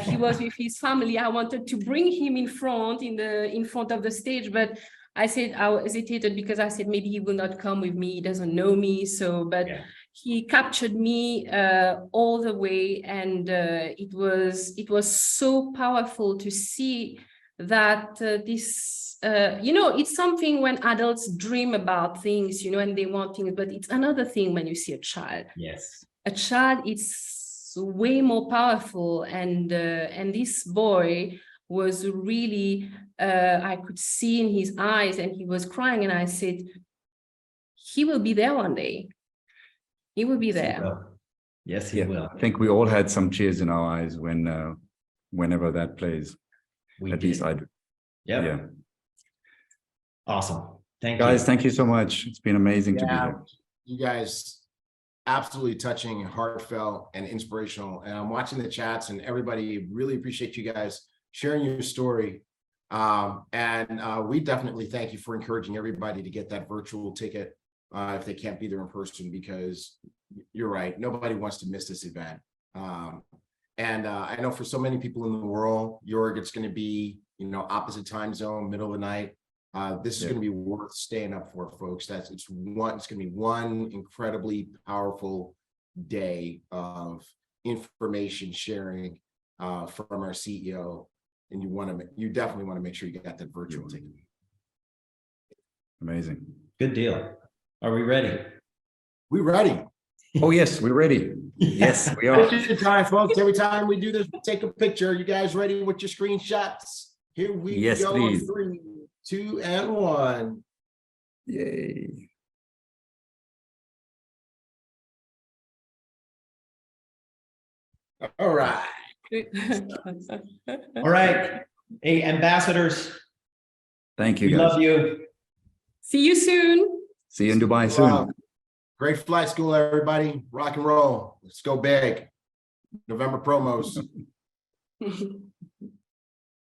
[SPEAKER 9] He was with his family. I wanted to bring him in front of the stage, but I hesitated because I said maybe he will not come with me. He doesn't know me. So, but he captured me all the way, and it was so powerful to see that this. It's something when adults dream about things, and they want things, but it's another thing when you see a child.
[SPEAKER 4] Yes.
[SPEAKER 9] A child, it's way more powerful, and this boy was really, I could see in his eyes, and he was crying, and I said, he will be there one day. He will be there.
[SPEAKER 4] Yes, he will.
[SPEAKER 8] I think we all had some tears in our eyes whenever that plays. At least I do.
[SPEAKER 4] Yep.
[SPEAKER 8] Yeah.
[SPEAKER 4] Awesome. Thank
[SPEAKER 8] you. Guys,
[SPEAKER 4] you.
[SPEAKER 8] thank you so much. It's been amazing to be here.
[SPEAKER 3] You guys, absolutely touching, heartfelt, and inspirational. And I'm watching the chats, and everybody really appreciate you guys sharing your story. We definitely thank you for encouraging everybody to get that virtual ticket if they can't be there in person, because you're right, nobody wants to miss this event. I know for so many people in the world, Joerg, it's going to be, opposite time zone, middle of the night. This is going to be worth staying up for, folks. It's going to be one incredibly powerful day of information sharing from our CEO, and you definitely want to make sure you got that virtual ticket.
[SPEAKER 8] Amazing.
[SPEAKER 4] Good deal. Are we ready?
[SPEAKER 3] We ready?
[SPEAKER 8] Oh yes, we're ready. Yes, we are.
[SPEAKER 3] Picture time, folks. Every time we do this, we take a picture. You guys ready with your screenshots? Here we go.
[SPEAKER 8] Please.
[SPEAKER 3] 3, 2, and 1.
[SPEAKER 8] Yay.
[SPEAKER 3] All right.
[SPEAKER 4] All right. Hey, ambassadors.
[SPEAKER 8] Thank you,
[SPEAKER 4] We
[SPEAKER 8] guys.
[SPEAKER 4] love you.
[SPEAKER 9] See you soon.
[SPEAKER 8] See you in Dubai soon.
[SPEAKER 3] Great flight school, everybody. Rock and roll. Let's go big. November promos.